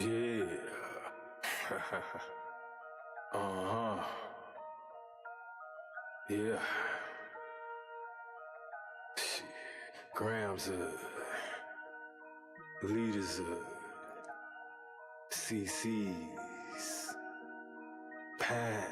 Yeah. uh-huh. Yeah. Shit. Grams leaders CC's, pounds.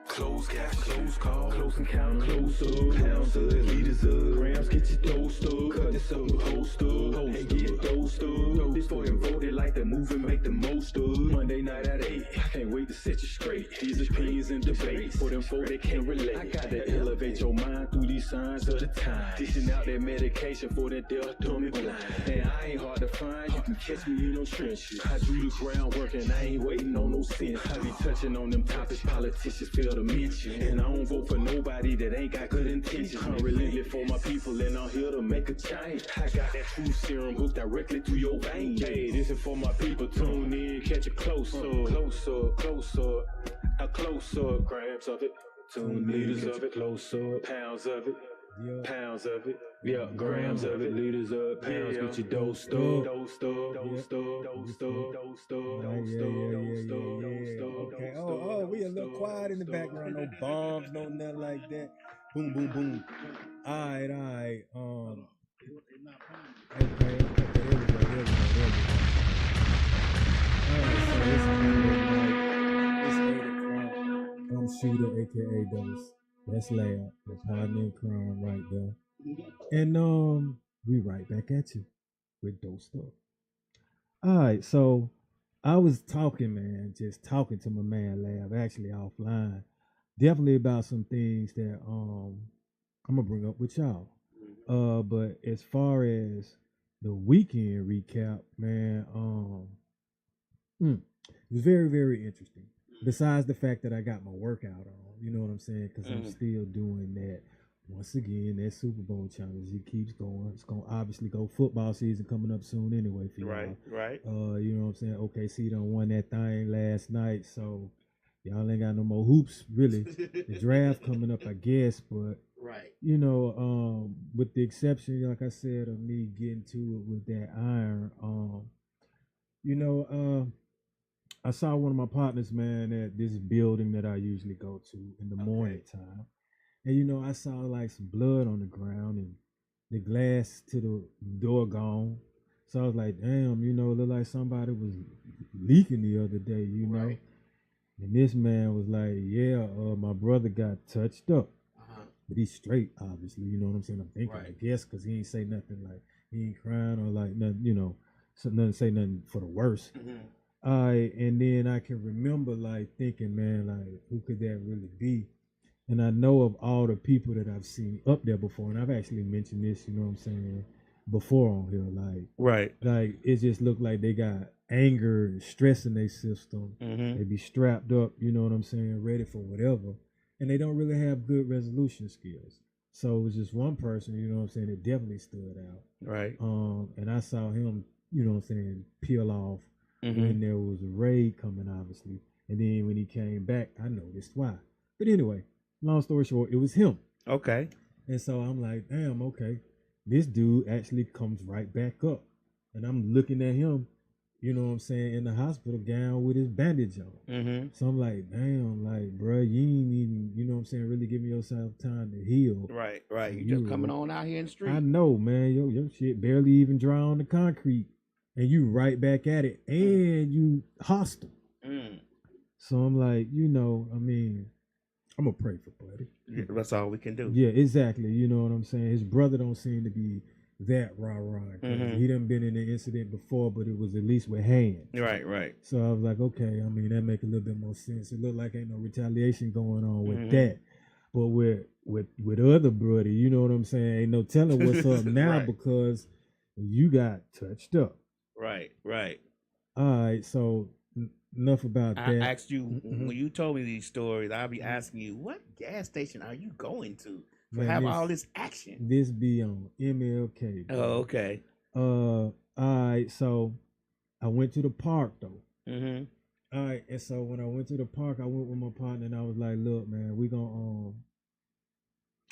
Close cash, close call, close encounter, close up, pounds of leaders of grams, get your dose up, cut this up, post up, and get dosed up. This for them voted like the move and make the most of. Monday night at 8, I can't wait to set you straight. These opinions and debates for them folk that can't relate. I gotta elevate your mind through these signs of the time. Dishing out that medication for that deaf, dumb, and blind. And I ain't hard to find, you can catch me in those trenches. I do the groundwork and I ain't waiting on no sense. I be touching on them topics politicians fail to mention. And I don't vote for nobody that ain't got good intentions. I'm relentless for my people and I'm here to make a change. I got that truth serum hooked directly through your veins. Hey, this is for my people, tune in, catch it close up, close up, close up, a close up, grams of it, 2 liters of it, close up, pounds of it. Yeah. Pounds of it, yeah, grams of it, liters of pounds, yeah. Get your dose up, dose up, dose up, dose up, dose up, okay. Oh, we a little quiet in the background, no bombs, no nothing like that. Boom, boom, boom. All right. Okay, there we go. All right, so it's 8 o'clock. I'm Shooter, aka Dose. That's Lab, the partner in crime right there. And we right back at you with Dose Stuff. All right, so I was talking, man, just talking to my man Lab, actually offline, definitely about some things that I'm gonna bring up with y'all. But as far as the weekend recap, man, it was very, very interesting. Besides the fact that I got my workout on, you know what I'm saying? Because I'm still doing that. Once again, that Super Bowl challenge, it keeps going. It's gonna obviously go football season coming up soon anyway for y'all. Right. You know what I'm saying? OKC done won that thing last night, so y'all ain't got no more hoops really. The draft coming up, I guess, but Right. you know, with the exception, like I said, of me getting to it with that iron, you know, I saw one of my partners, man, at this building that I usually go to in the morning time. And you know, I saw like some blood on the ground and the glass to the door gone. So I was like, damn, you know, it looked like somebody was leaking the other day, you know. Right. And this man was like, yeah, my brother got touched up. Uh-huh. But he's straight, obviously, you know what I'm saying? I'm thinking, Right. I guess, because he ain't say nothing like, he ain't crying or like nothing, you know, so nothing say nothing for the worst. And then I can remember like thinking, man, like who could that really be? And I know of all the people that I've seen up there before, and I've actually mentioned this, you know what I'm saying, before on here. Right. Like it just looked like they got anger and stress in their system. They be strapped up, you know what I'm saying, ready for whatever. And they don't really have good resolution skills. So it was just one person, you know what I'm saying, that definitely stood out. Right. And I saw him, you know what I'm saying, peel off when there was a raid coming, obviously. And then when he came back, I noticed why. But anyway, long story short, it was him. Okay. And so I'm like, damn, okay. This dude actually comes right back up. And I'm looking at him, you know what I'm saying, in the hospital gown with his bandage on. So I'm like, damn, like, bro, you ain't even, you know what I'm saying, really giving yourself time to heal. Right. You just coming on out here in the street. I know, man. Your shit barely even dry on the concrete. And you right back at it. And you hostile. So I'm like, you know, I mean, I'm gonna pray for Buddy. Yeah, that's all we can do. Yeah, exactly. You know what I'm saying? His brother don't seem to be that rah-rah. He done been in an incident before, but it was at least with hands. Right. So I was like, okay, I mean, that make a little bit more sense. It looked like ain't no retaliation going on with that. But with other brother, you know what I'm saying? Ain't no telling what's up now because you got touched up. Right. All right, so enough about that. I asked you when you told me these stories. I'll be asking you, what gas station are you going to have all this action? This be on MLK. Bro. Oh, okay. All right, so I went to the park though. All right, and so when I went to the park, I went with my partner and I was like, look, man, we gonna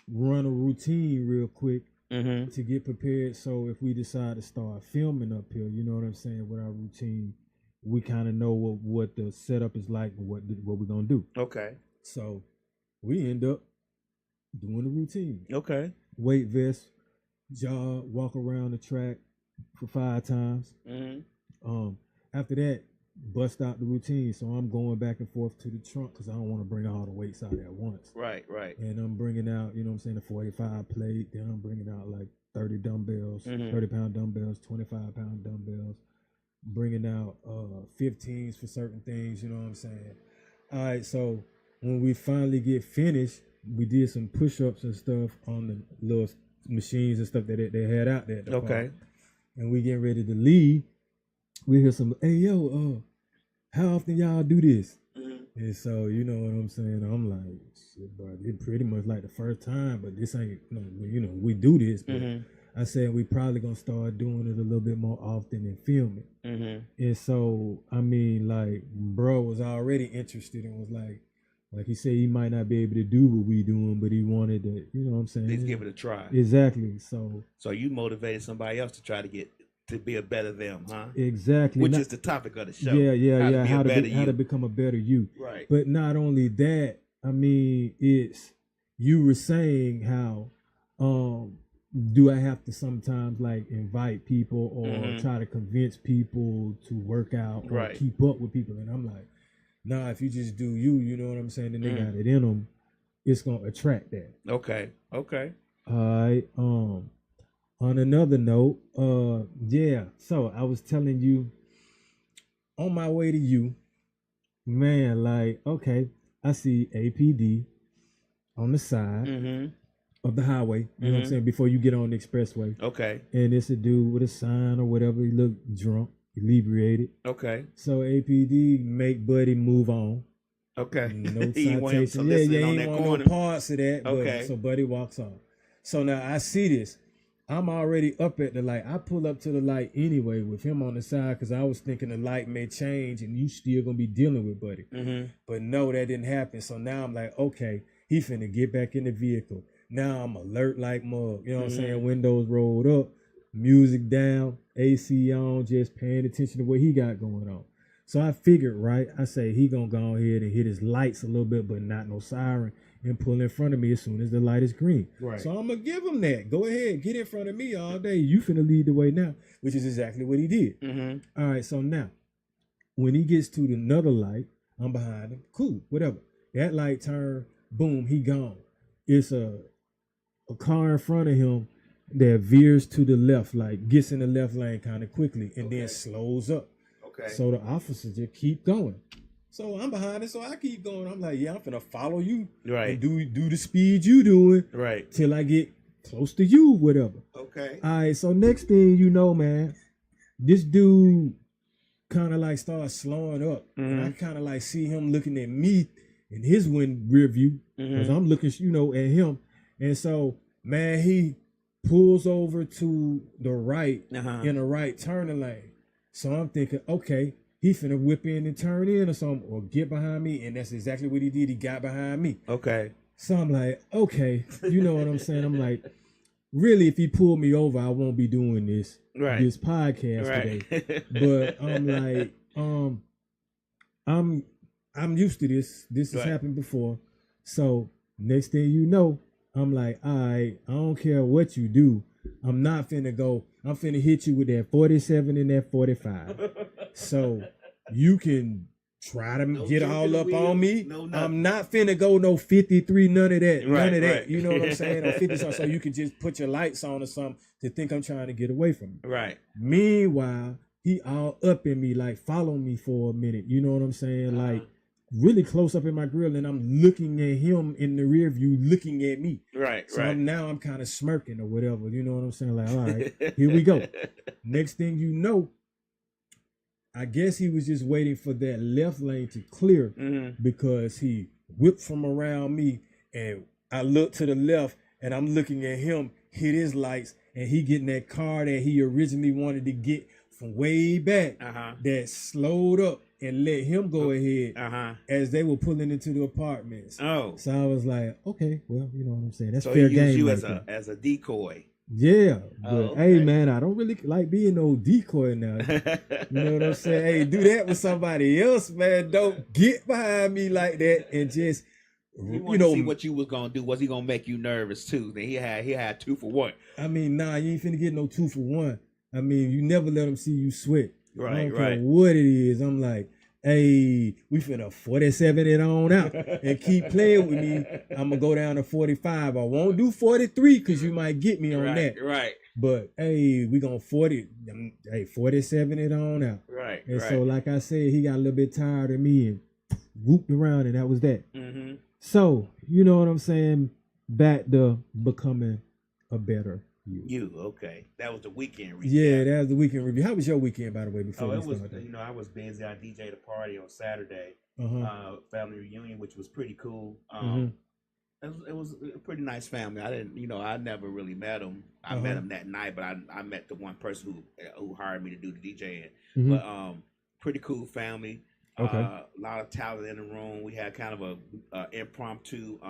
run a routine real quick Mm-hmm. to get prepared. So if we decide to start filming up here, you know what I'm saying, with our routine, we kind of know what the setup is like and what we're gonna do. Okay. So we end up doing the routine. Okay. Weight vest, jog, walk around the track for 5 times. Mm-hmm. After that, bust out the routine. So I'm going back and forth to the trunk because I don't want to bring all the weights out at once. Right. And I'm bringing out, you know what I'm saying, a 45 plate. Then I'm bringing out like 30 dumbbells, Mhm. 30-pound dumbbells, 25-pound dumbbells. Bringing out 15s for certain things, you know what I'm saying. All right, so when we finally get finished, we did some push-ups and stuff on the little machines and stuff that they had out there at the Okay. park. And we getting ready to leave. We hear some, hey, yo, how often y'all do this? Mm-hmm. And so, you know what I'm saying? I'm like, shit, bro, it pretty much like the first time, but this ain't, you know, we do this. But Mm-hmm. I said we probably gonna start doing it a little bit more often and filming. Mm-hmm. And so, I mean, like, bro was already interested and was like he said he might not be able to do what we doing, but he wanted to, you know what I'm saying? Let's give it a try. Exactly. So you motivated somebody else to try to get to be a better them, huh? exactly. Which is the topic of the show. Yeah. How to be a better How to you. become a better you. Right. But not only that, I mean, it's you were saying how do I have to sometimes like invite people or Mhm. try to convince people to work out or Right. keep up with people? And I'm like, nah, if you just do you, you know what I'm saying, and they Mhm. got it in them, it's gonna attract that. Okay. All right. On another note, yeah. So I was telling you, on my way to you, man, like, okay, I see APD on the side Mm-hmm. of the highway. You know what I'm Mhm. saying? Before you get on the expressway, Okay. and it's a dude with a sign or whatever. He look drunk, inebriated. Okay. So APD make Buddy move on. Okay. No He didn't want him to citation. listen Yeah, on he that ain't want corner. no parts of that. Okay. But, so Buddy walks off. So now I see this. I'm already up at the light. I pull up to the light anyway with him on the side because I was thinking the light may change and you still gonna be dealing with Buddy. Mm-hmm. But no, that didn't happen. So now I'm like, okay, he finna get back in the vehicle. Now I'm alert like mug. You know what I'm saying? Windows rolled up, music down, AC on, just paying attention to what he got going on. So I figured, right? I say he gonna go ahead and hit his lights a little bit, but not no siren, and pull in front of me as soon as the light is green. Right. So I'm gonna give him that. Go ahead, get in front of me all day. You finna lead the way now, which is exactly what he did. Mm-hmm. All right, so now when he gets to another light, I'm behind him. Cool, whatever. That light turn, boom, he gone. It's a car in front of him that veers to the left, like gets in the left lane kind of quickly, and then slows up. Okay. So the officers just keep going. So I'm behind it, so I keep going. I'm like, yeah, I'm finna follow you Right. and do the speed you doing Right. till I get close to you, whatever. Okay. All right, so next thing you know, man, this dude kind of like starts slowing up. And I kind of like see him looking at me in his rear view because I'm looking, you know, at him. And so, man, he pulls over to the right Uh-huh. in the right turning lane. So I'm thinking, okay, he finna whip in and turn in or something or get behind me. And that's exactly what he did. He got behind me. Okay. So I'm like, okay, you know what I'm saying? I'm like, really, if he pulled me over, I won't be doing this podcast today. Right. But I'm like, I'm used to this. This has Right. happened before. So next thing you know, I'm like, all right, I don't care what you do. I'm not finna go. I'm finna hit you with that 47 and that 45. So you can try to get jerking all the up wheel, on me. no nothing. I'm not finna go no 53, none of that. Right, none of that. right. You know what I'm saying? Or 50 something. So you can just put your lights on or something to think I'm trying to get away from you. Right. Meanwhile, he all up in me, like follow me for a minute. You know what I'm saying? Like really close up in my grill, and I'm looking at him in the rear view, looking at me. Right. So Right. I'm kind of smirking or whatever. You know what I'm saying? Like, all right, here we go. Next thing you know, I guess he was just waiting for that left lane to clear because he whipped from around me, and I look to the left, and I'm looking at him hit his lights, and he getting that car that he originally wanted to get from way back that slowed up and let him go ahead as they were pulling into the apartments. Oh. So I was like, okay, well, you know what I'm saying? That's So fair he game. used you right as a decoy. Yeah, Oh, but hey, okay. man, I don't really like being no decoy now. You know what I'm saying? Hey, do that with somebody else, man. Don't get behind me like that and just, He you wanted to see know. what you was gonna do. Was he gonna make you nervous too? Then he had 2 for 1. I mean, nah, you ain't finna get no 2 for 1. I mean, you never let them see you sweat. I Right, don't care right. what it is. I'm like, hey, we finna 47 it on out and keep playing with me. I'm gonna go down to 45. I won't do 43 because you might get me on Right, that. right, But hey, we gonna 47 it on out. right, And right. so, like I said, he got a little bit tired of me and whooped around, and that was that. Mm-hmm. So, you know what I'm saying? Back to becoming a better you. You okay? That was the weekend recap. Yeah, that was the weekend review. How was your weekend, by the way, before Oh, we it was. start? I was busy. I DJ'd a party on Saturday, Uh-huh. family reunion, which was pretty cool. Mhm. It was a pretty nice family. I didn't, I never really met them. I met them that night, but I met the one person who hired me to do the DJing. Mhm. But pretty cool family. Okay. A lot of talent in the room. We had kind of a impromptu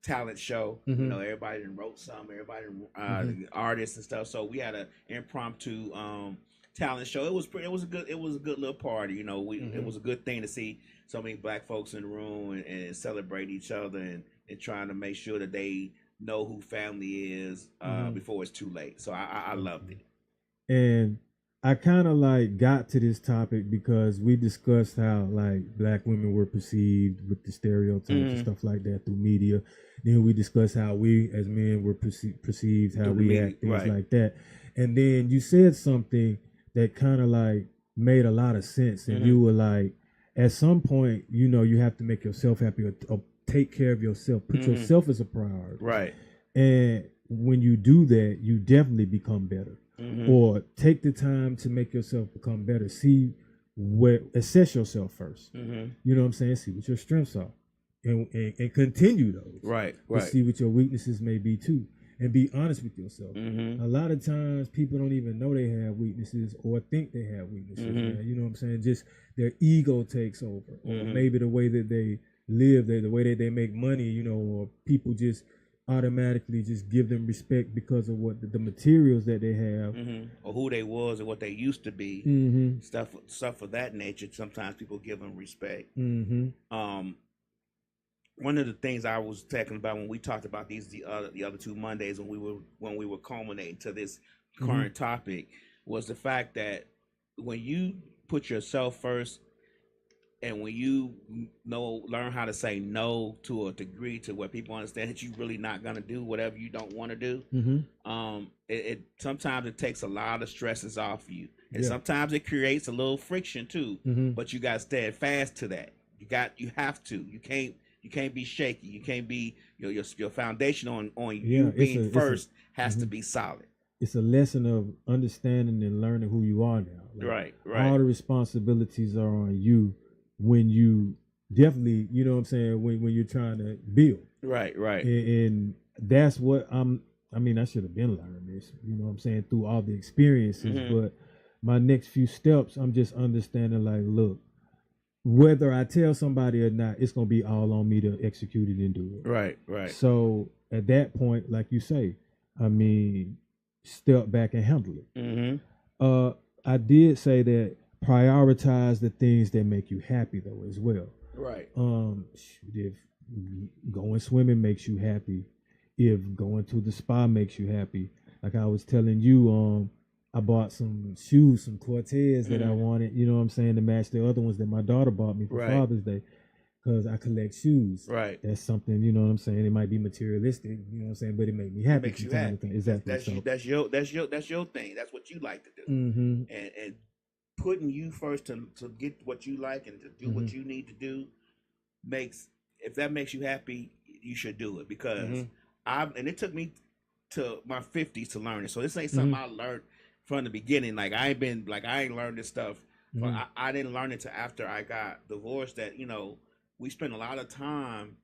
talent show. Mhm. Everybody done wrote some. Everybody artists and stuff. So we had an impromptu talent show. It was a good little party. It was a good thing to see so many black folks in the room and celebrate each other and trying to make sure that they know who family is before it's too late. So I loved it. And I kind of like got to this topic because we discussed how like black women were perceived with the stereotypes and stuff like that through media. Then we discussed how we as men were perceived, how we act, things like that. And then you said something that kind of like made a lot of sense. And you were like, at some point, you have to make yourself happy or take care of yourself. Put yourself as a priority. Right. And when you do that, you definitely become better. Or take the time to make yourself become better. Assess yourself first. You know what I'm saying? See what your strengths are, and continue those. Right. See what your weaknesses may be too, and be honest with yourself. A lot of times, people don't even know they have weaknesses or think they have weaknesses. Man. You know what I'm saying? Just their ego takes over, or maybe the way that they live, the way that they make money. Or people just automatically just give them respect because of what the materials that they have, or who they was or what they used to be, stuff of that nature. Sometimes people give them respect. One of the things I was talking about when we talked about the other 2 Mondays when we were culminating to this current topic was the fact that when you put yourself first, and when you learn how to say no to a degree to where people understand that you're really not gonna do whatever you don't want to do, it sometimes it takes a lot of stresses off you, and sometimes it creates a little friction too. But you got to stand fast to that. You have to. You can't be shaky. You can't be your foundation on you being first has to be solid. It's a lesson of understanding and learning who you are now. Right. All the responsibilities are on you. When you definitely, you know what I'm saying, when you're trying to build. Right. And that's what I should have been learning this, you know what I'm saying, through all the experiences. But my next few steps, I'm just understanding like, look, whether I tell somebody or not, it's going to be all on me to execute it and do it. Right. So at that point, like you say, step back and handle it. I did say that prioritize the things that make you happy though as well. Right. If going swimming makes you happy, if going to the spa makes you happy, like I was telling you, I bought some shoes, some Cortez that I wanted, you know what I'm saying, to match the other ones that my daughter bought me for Father's Day, because I collect shoes. Right. That's something, you know what I'm saying, it might be materialistic, you know what I'm saying, but it made me happy. It makes you happy. Exactly. That's your thing. That's what you like to do. And putting you first to get what you like and to do what you need to do if that makes you happy, you should do it, because and it took me to my 50s to learn it. So this ain't something I learned from the beginning. Like I ain't learned this stuff. I didn't learn it till after I got divorced, that we spent a lot of time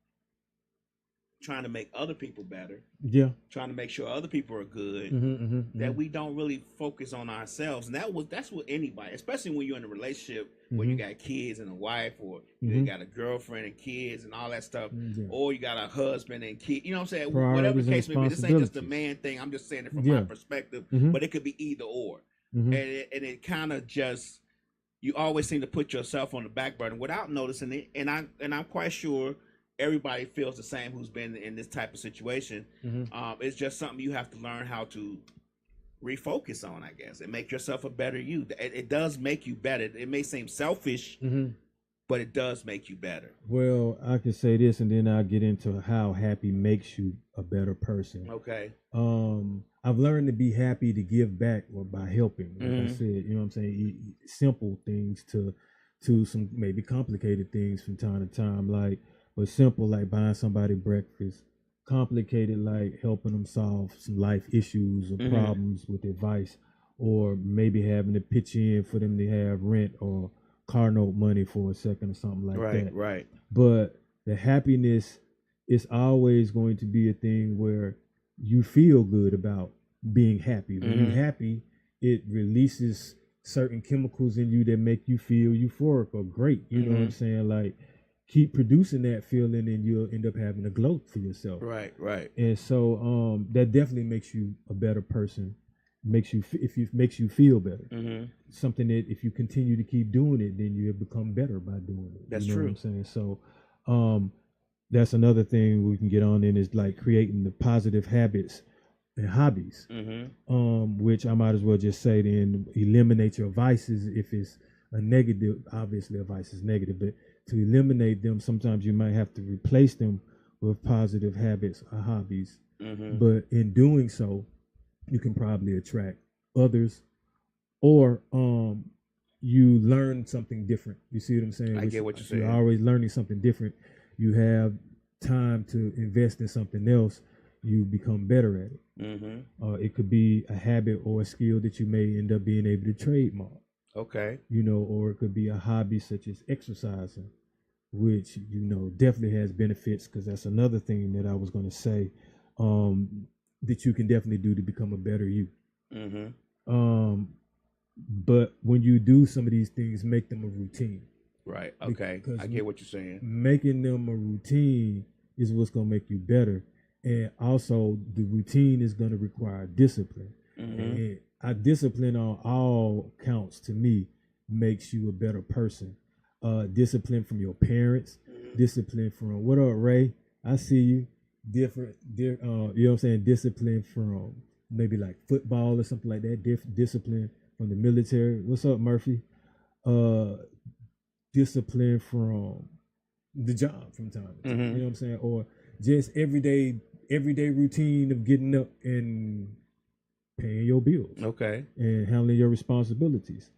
trying to make other people better, Yeah. trying to make sure other people are good, that we don't really focus on ourselves. And that's what anybody, especially when you're in a relationship where you got kids and a wife, or you got a girlfriend and kids and all that stuff, or you got a husband and kid. You know what I'm saying? Whatever the case may be, this ain't just a man thing. I'm just saying it from my perspective, but it could be either or. And it kind of just, you always seem to put yourself on the back burner without noticing it. And I'm quite sure everybody feels the same who's been in this type of situation. It's just something you have to learn how to refocus on, I guess, and make yourself a better you. It does make you better. It may seem selfish, but it does make you better. Well, I can say this, and then I'll get into how happy makes you a better person. Okay. I've learned to be happy to give back, or by helping. Like I said, you know what I'm saying? Simple things to some maybe complicated things from time to time, but simple, like buying somebody breakfast. Complicated, like helping them solve some life issues or problems with advice, or maybe having to pitch in for them to have rent or car note money for a second or something like that. Right. But the happiness is always going to be a thing where you feel good about being happy. When you're happy, it releases certain chemicals in you that make you feel euphoric or great. You know what I'm saying? Like, keep producing that feeling and you'll end up having a glow for yourself. Right. And so that definitely makes you a better person. Makes you feel better. Something that if you continue to keep doing it, then you'll become better by doing it. That's you know true. what I'm saying? So that's another thing we can get on in, is like creating the positive habits and hobbies. Which I might as well just say, then eliminate your vices if it's a negative. Obviously a vice is negative, but to eliminate them, sometimes you might have to replace them with positive habits or hobbies. But in doing so, you can probably attract others, or you learn something different. You see what I'm saying? I get what you're saying. You're always learning something different. You have time to invest in something else. You become better at it. It could be a habit or a skill that you may end up being able to trademark. Okay. You know, or it could be a hobby such as exercising, which, you know, definitely has benefits, because that's another thing that I was going to say, that you can definitely do to become a better you. But when you do some of these things, make them a routine. Right. Okay. I get what you're saying. Making them a routine is what's going to make you better. And also, the routine is going to require discipline. And discipline on all counts, to me, makes you a better person. Discipline from your parents, discipline from, what up, Ray? I see you. You know what I'm saying? Discipline from maybe like football or something like that. Discipline from the military. What's up, Murphy? Discipline from the job from time to time. You know what I'm saying? Or just everyday routine of getting up and paying your bills. Okay. And handling your responsibilities.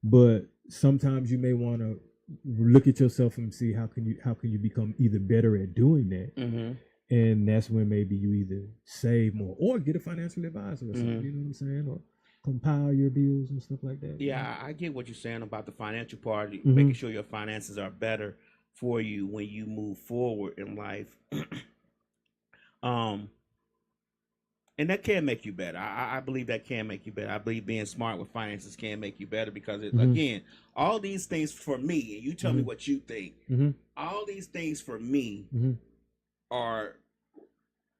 But sometimes you may want to look at yourself and see how can you become either better at doing that. And that's when maybe you either save more or get a financial advisor or something, you know what I'm saying? Or compile your bills and stuff like that. Yeah, I get what you're saying about the financial part, making sure your finances are better for you when you move forward in life. And that can make you better. I believe that can make you better. I believe being smart with finances can make you better, because again, all these things for me, and you tell me what you think, all these things for me are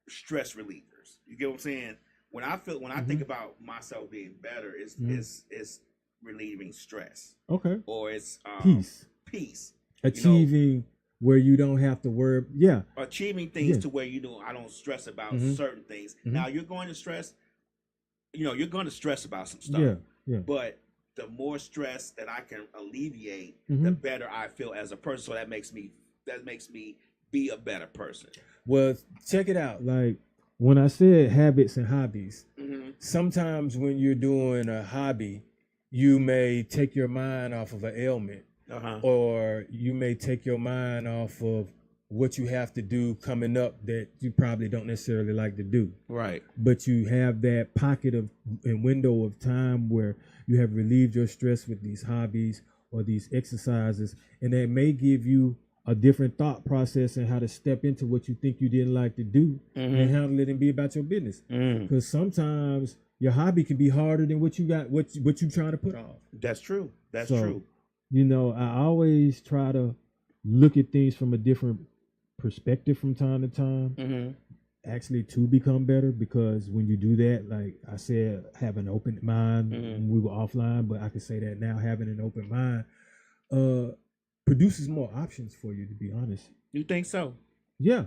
stress relievers. You get what I'm saying? When I think about myself being better, it's relieving stress. Okay. Or it's peace. Achieving where you don't have to worry. Yeah. Achieving things to where I don't stress about certain things. Now you're going to stress, you're going to stress about some stuff. Yeah. But the more stress that I can alleviate, the better I feel as a person. So that makes me be a better person. Well, check it out. Like when I said habits and hobbies, sometimes when you're doing a hobby, you may take your mind off of an ailment. Or you may take your mind off of what you have to do coming up that you probably don't necessarily like to do. Right. But you have that pocket of and window of time where you have relieved your stress with these hobbies or these exercises, and that may give you a different thought process and how to step into what you think you didn't like to do and handle it and be about your business. Because sometimes your hobby can be harder than what you got, what you trying to put off. That's true. That's true. You know, I always try to look at things from a different perspective from time to time, actually to become better. Because when you do that, like I said, have an open mind when we were offline, but I can say that now, having an open mind produces more options for you, to be honest. You think so? Yeah.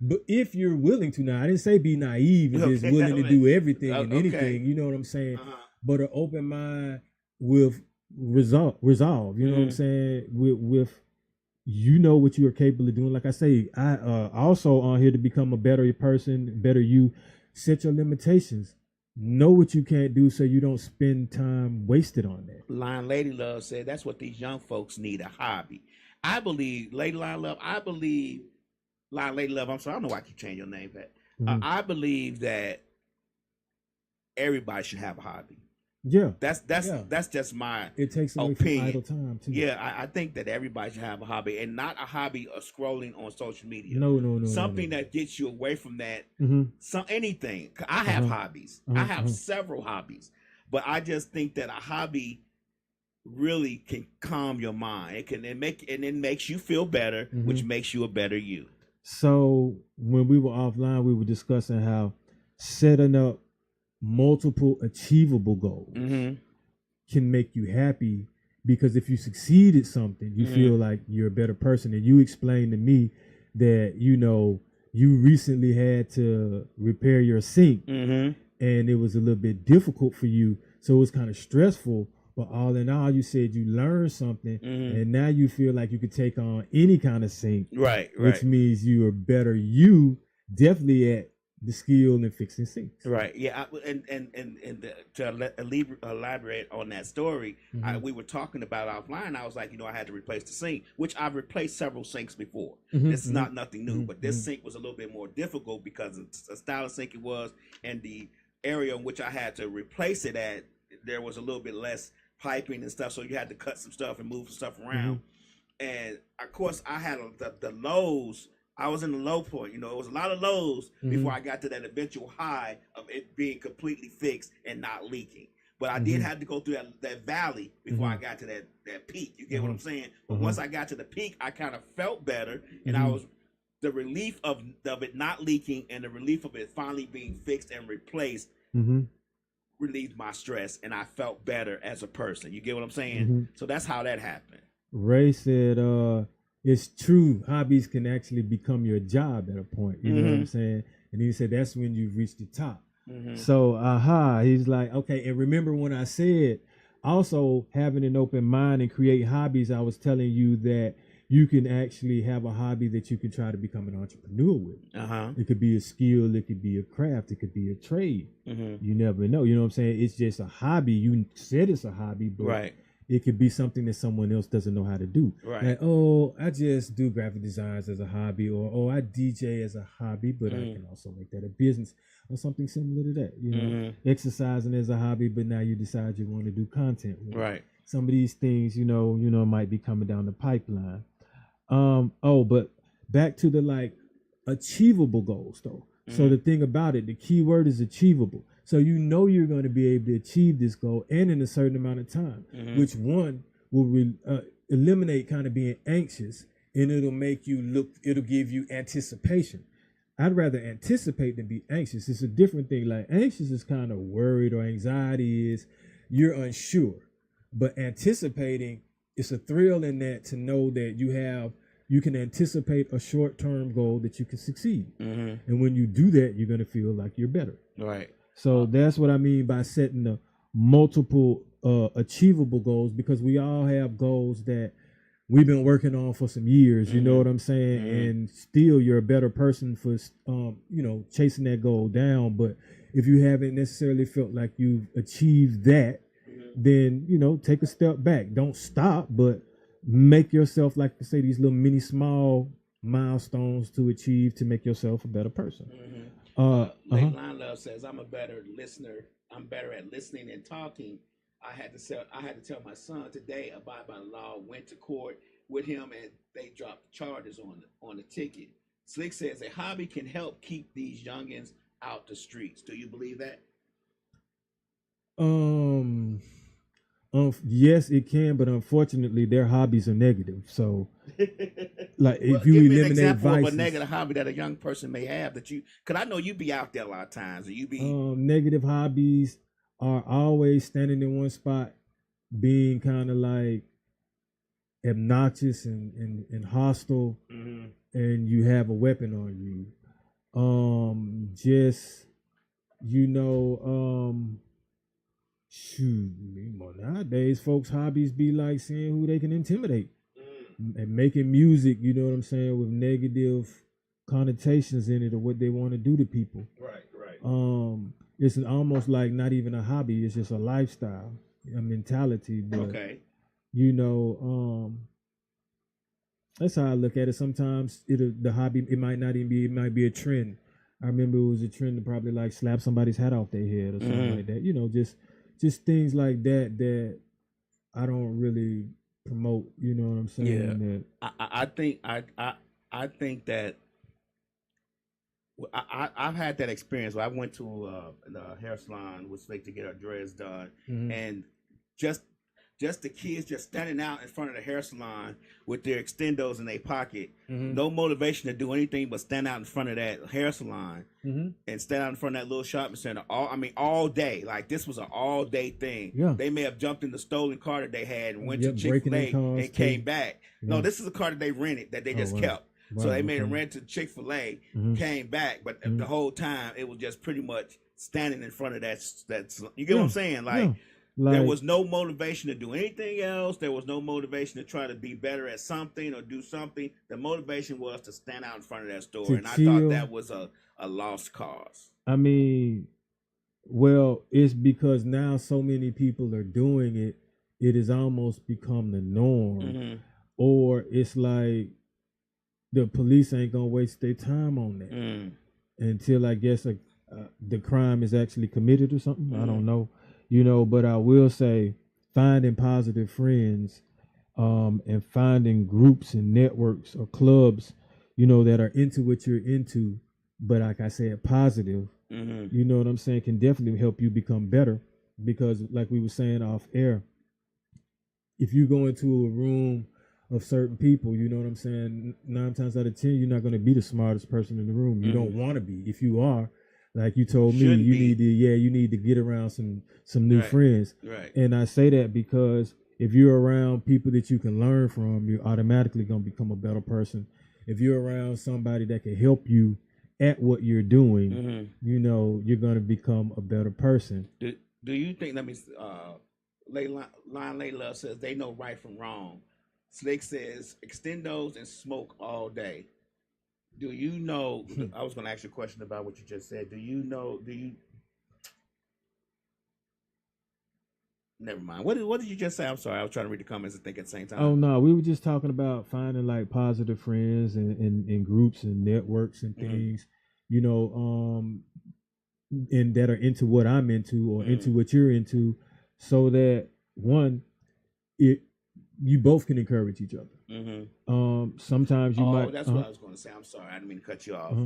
But if you're willing to, now I didn't say be naive and just willing to do everything and anything, you know what I'm saying? But an open mind with resolve, you know what I'm saying? With you know what you are capable of doing. Like I say, I also on here to become a better person, better you. Set your limitations. Know what you can't do so you don't spend time wasted on that. Lion Lady Love said that's what these young folks need, a hobby. I believe, Lady Lion Love, Lion Lady Love, I'm sorry, I don't know why I keep changing your name, Pat. I believe that everybody should have a hobby. Yeah. That's just my it takes away opinion. From idle time too. Yeah, I think that everybody should have a hobby, and not a hobby of scrolling on social media. No. Something that gets you away from that. Anything. I have hobbies. I have several hobbies, but I just think that a hobby really can calm your mind. It makes you feel better, which makes you a better you. So when we were offline, we were discussing how setting up multiple achievable goals can make you happy, because if you succeed at something, you feel like you're a better person. And you explained to me that, you know, you recently had to repair your sink and it was a little bit difficult for you. So it was kind of stressful, but all in all, you said you learned something and now you feel like you could take on any kind of sink. Right. Which means you are better. You definitely at the skill in fixing sinks. Right. Yeah. To elaborate on that story, we were talking about offline. I was like, you know, I had to replace the sink, which I've replaced several sinks before. This is not nothing new, but this sink was a little bit more difficult because of the style of sink it was, and the area in which I had to replace it at, there was a little bit less piping and stuff, so you had to cut some stuff and move some stuff around. And of course, I had the lows. I was in the low point, you know, it was a lot of lows before I got to that eventual high of it being completely fixed and not leaking. But I did have to go through that valley before I got to that peak. You get what I'm saying? But once I got to the peak, I kind of felt better, and I was the relief of it not leaking and the relief of it finally being fixed and replaced relieved my stress, and I felt better as a person. You get what I'm saying? So that's how that happened. Ray said, it's true, hobbies can actually become your job at a point. You know what I'm saying? And he said that's when you've reached the top. So, he's like, okay. And remember when I said also having an open mind and create hobbies, I was telling you that you can actually have a hobby that you can try to become an entrepreneur with. It could be a skill, it could be a craft, it could be a trade. You never know. You know what I'm saying? It's just a hobby. You said it's a hobby, but it could be something that someone else doesn't know how to do. Like, oh, I just do graphic designs as a hobby, or oh, I DJ as a hobby, but I can also make that a business or something similar to that. You know, exercising as a hobby, but now you decide you want to do content with it. Some of these things, you know, might be coming down the pipeline. But back to the like achievable goals though. So the thing about it, the key word is achievable. So you know you're going to be able to achieve this goal and in a certain amount of time, which one will eliminate kind of being anxious, and it'll make you it'll give you anticipation. I'd rather anticipate than be anxious. It's a different thing. Like anxious is kind of worried, or anxiety is you're unsure, but anticipating, it's a thrill in that to know that you can anticipate a short-term goal that you can succeed. And when you do that, you're going to feel like you're better. So that's what I mean by setting the multiple achievable goals, because we all have goals that we've been working on for some years, you know what I'm saying? And still you're a better person for, chasing that goal down. But if you haven't necessarily felt like you've achieved that, then, take a step back. Don't stop, but make yourself, like I say, these little mini small milestones to achieve to make yourself a better person. Lake Line Love says, I'm a better listener. I'm better at listening and talking. I had to tell my son today, abide by the law, went to court, with him, and they dropped charges on the ticket. Slick says a hobby can help keep these youngins out the streets. Do you believe that? Yes, it can, but unfortunately, their hobbies are negative. So, like, Well, if you give me an eliminate example vices, of a negative hobby that a young person may have that you, because I know you be out there a lot of times, and you be negative hobbies are always standing in one spot, being kind of like obnoxious and hostile, and you have a weapon on you. Just shoot, nowadays folks' hobbies be like seeing who they can intimidate and making music, you know what I'm saying, with negative connotations in it or what they want to do to people. right. It's almost like not even a hobby, it's just a lifestyle, a mentality. But Okay. That's how I look at it. Sometimes the hobby, it might not even be, it might be a trend. I remember it was a trend to probably like slap somebody's hat off their head or something like that. Just things like that I don't really promote. You know what I'm saying? Yeah. I think that I've had that experience where I went to the hair salon with Slick to get her dreads done, and just the kids just standing out in front of the hair salon with their extendos in their pocket, no motivation to do anything but stand out in front of that hair salon and stand out in front of that little shopping center all day. Like, this was an all day thing. Yeah. They may have jumped in the stolen car that they had and went to breaking their Chick-fil-A cars and came too. back. Yeah. No, this is a car that they rented that they just kept. So they made a rent to Chick-fil-A, came back, but the whole time it was just pretty much standing in front of that. You get what I'm saying? Like, there was no motivation to do anything else. There was no motivation to try to be better at something or do something. The motivation was to stand out in front of that store, and I thought that was a lost cause. I mean, well, it's because now so many people are doing it, it has almost become the norm. Or it's like the police ain't gonna waste their time on that until, I guess, the crime is actually committed or something. I don't know, but I will say finding positive friends and finding groups and networks or clubs, that are into what you're into, but like I said, positive, you know what I'm saying, can definitely help you become better. Because like we were saying off air, if you go into a room of certain people, you know what I'm saying, 9 times out of 10, you're not going to be the smartest person in the room. You don't want to be. If you are, like you told me, you need to get around some new friends. Right. And I say that because if you're around people that you can learn from, you're automatically going to become a better person. If you're around somebody that can help you at what you're doing, you're going to become a better person. Do you think, Layla says they know right from wrong. Slick says extendos and smoke all day. Do you know? I was going to ask you a question about what you just said. Never mind. What did you just say? I'm sorry. I was trying to read the comments and think at the same time. Oh no, we were just talking about finding like positive friends and groups and networks and things, and that are into what I'm into or into what you're into, so that you both can encourage each other. Sometimes you might. That's what I was going to say. I'm sorry, I didn't mean to cut you off.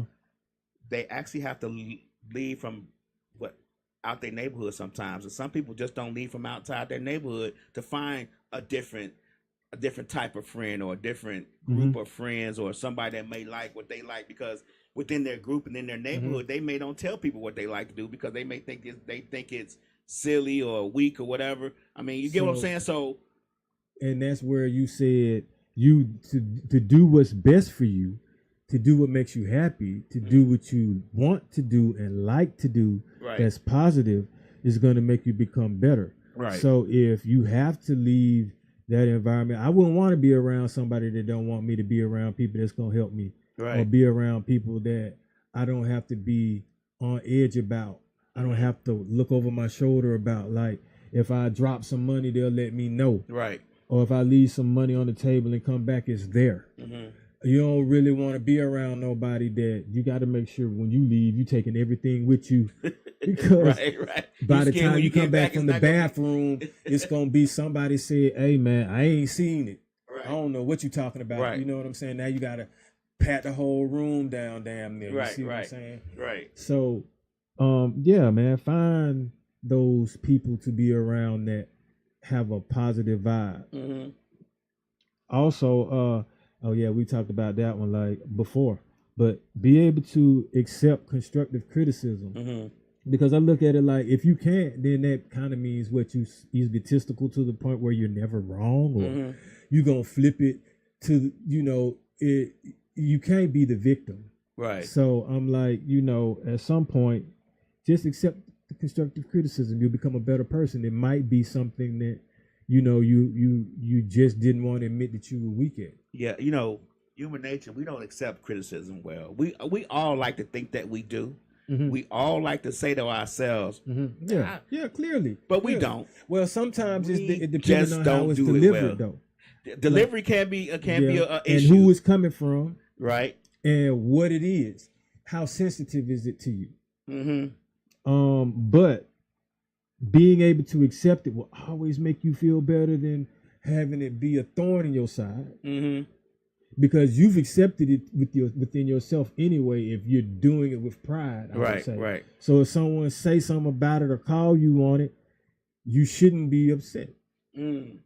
They actually have to leave from out their neighborhood sometimes, and some people just don't leave from outside their neighborhood to find a different type of friend or a different group of friends or somebody that may like what they like, because within their group and in their neighborhood, they may don't tell people what they like to do because they may think it's silly or weak or whatever. I mean, you get what I'm saying? So. And that's where you said to do what's best for you, to do what makes you happy, to do what you want to do and like to do, that's positive, is going to make you become better. Right. So if you have to leave that environment, I wouldn't want to be around somebody that don't want me to be around people that's going to help me, or be around people that I don't have to be on edge about. I don't have to look over my shoulder about, like, if I drop some money, they'll let me know. Right. Or if I leave some money on the table and come back, it's there. You don't really want to be around nobody that you got to make sure when you leave, you taking everything with you. Because by the time you come back from the bathroom, it's going to be somebody said, hey, man, I ain't seen it. I don't know what you're talking about. Right. You know what I'm saying? Now you gotta pat the whole room down, damn near. You Right, see what I'm right. saying? Right. So, yeah, man, find those people to be around that have a positive vibe. Mm-hmm. Also, oh yeah, we talked about that one like before, but be able to accept constructive criticism. Mm-hmm. Because I look at it like if you can't, then that kind of means what you egotistical to the point where you're never wrong, or you're gonna flip it to it. You can't be the victim, Right. So I'm like, at some point, just accept the constructive criticism. You'll become a better person. It might be something that you just didn't want to admit that you were weak at. Yeah, human nature, we don't accept criticism well. We all like to think that we do. Mm-hmm. We all like to say to ourselves, yeah, clearly, but we clearly. don't. Well, sometimes it depends just on don't how it's do it delivered, well. though. Delivery can be an and issue. who it's coming from, right? And what it is. How sensitive is it to you? Mm-hmm. But being able to accept it will always make you feel better than having it be a thorn in your side. Mm-hmm. Because you've accepted it within yourself anyway. If you're doing it with pride, I would say. Right. So if someone say something about it or call you on it, you shouldn't be upset. Lion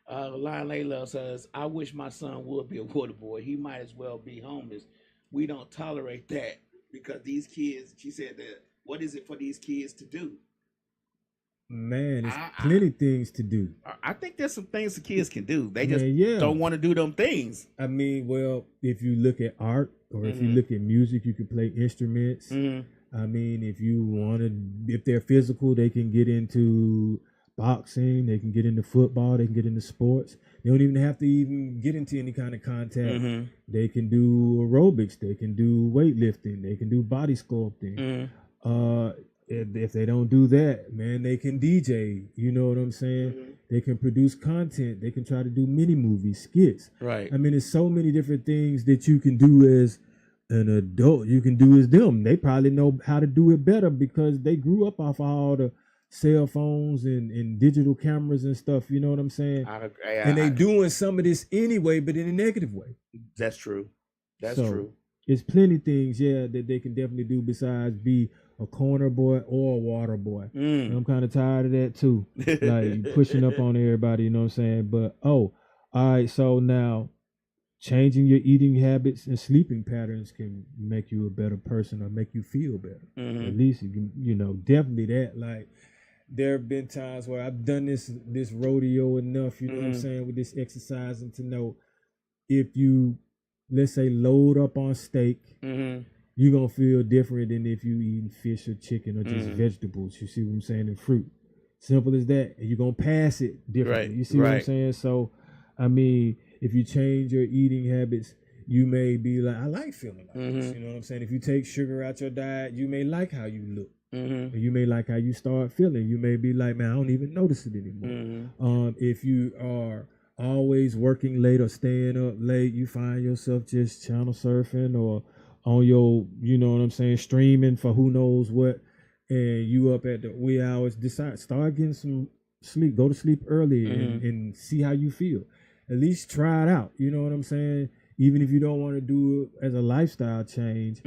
Layla says, "I wish my son would be a water boy. He might as well be homeless. We don't tolerate that because these kids." She said that. What is it for these kids to do? Man, there's plenty things to do. I think there's some things the kids can do. They just don't want to do them things. I mean, well, if you look at art or if you look at music, you can play instruments. I mean, if they're physical, they can get into boxing, they can get into football, they can get into sports. They don't even have to even get into any kind of contact. They can do aerobics, they can do weightlifting, they can do body sculpting. If they don't do that, man, they can DJ. You know what I'm saying? They can produce content. They can try to do mini movies, skits. Right. I mean, there's so many different things that you can do as an adult. You can do as them. They probably know how to do it better because they grew up off all the cell phones and digital cameras and stuff. You know what I'm saying? And they doing some of this anyway, but in a negative way. That's true. That's true. There's plenty of things, that they can definitely do besides be a corner boy or a water boy. And I'm kind of tired of that too. Like pushing up on everybody, you know what I'm saying? But all right, so now changing your eating habits and sleeping patterns can make you a better person or make you feel better. At least you can, definitely that. Like there have been times where I've done this rodeo enough, you know what I'm saying, with this exercising to know if you, let's say, load up on steak, you're going to feel different than if you eating fish or chicken or just vegetables. You see what I'm saying? And fruit. Simple as that. And you're going to pass it differently. Right, you see what I'm saying? So, I mean, if you change your eating habits, you may be like, I like feeling like this. You know what I'm saying? If you take sugar out your diet, you may like how you look. Or you may like how you start feeling. You may be like, man, I don't even notice it anymore. If you are always working late or staying up late, you find yourself just channel surfing or on your, you know what I'm saying, streaming for who knows what, and you up at the wee hours, start getting some sleep, go to sleep early and see how you feel. At least try it out, you know what I'm saying? Even if you don't want to do it as a lifestyle change,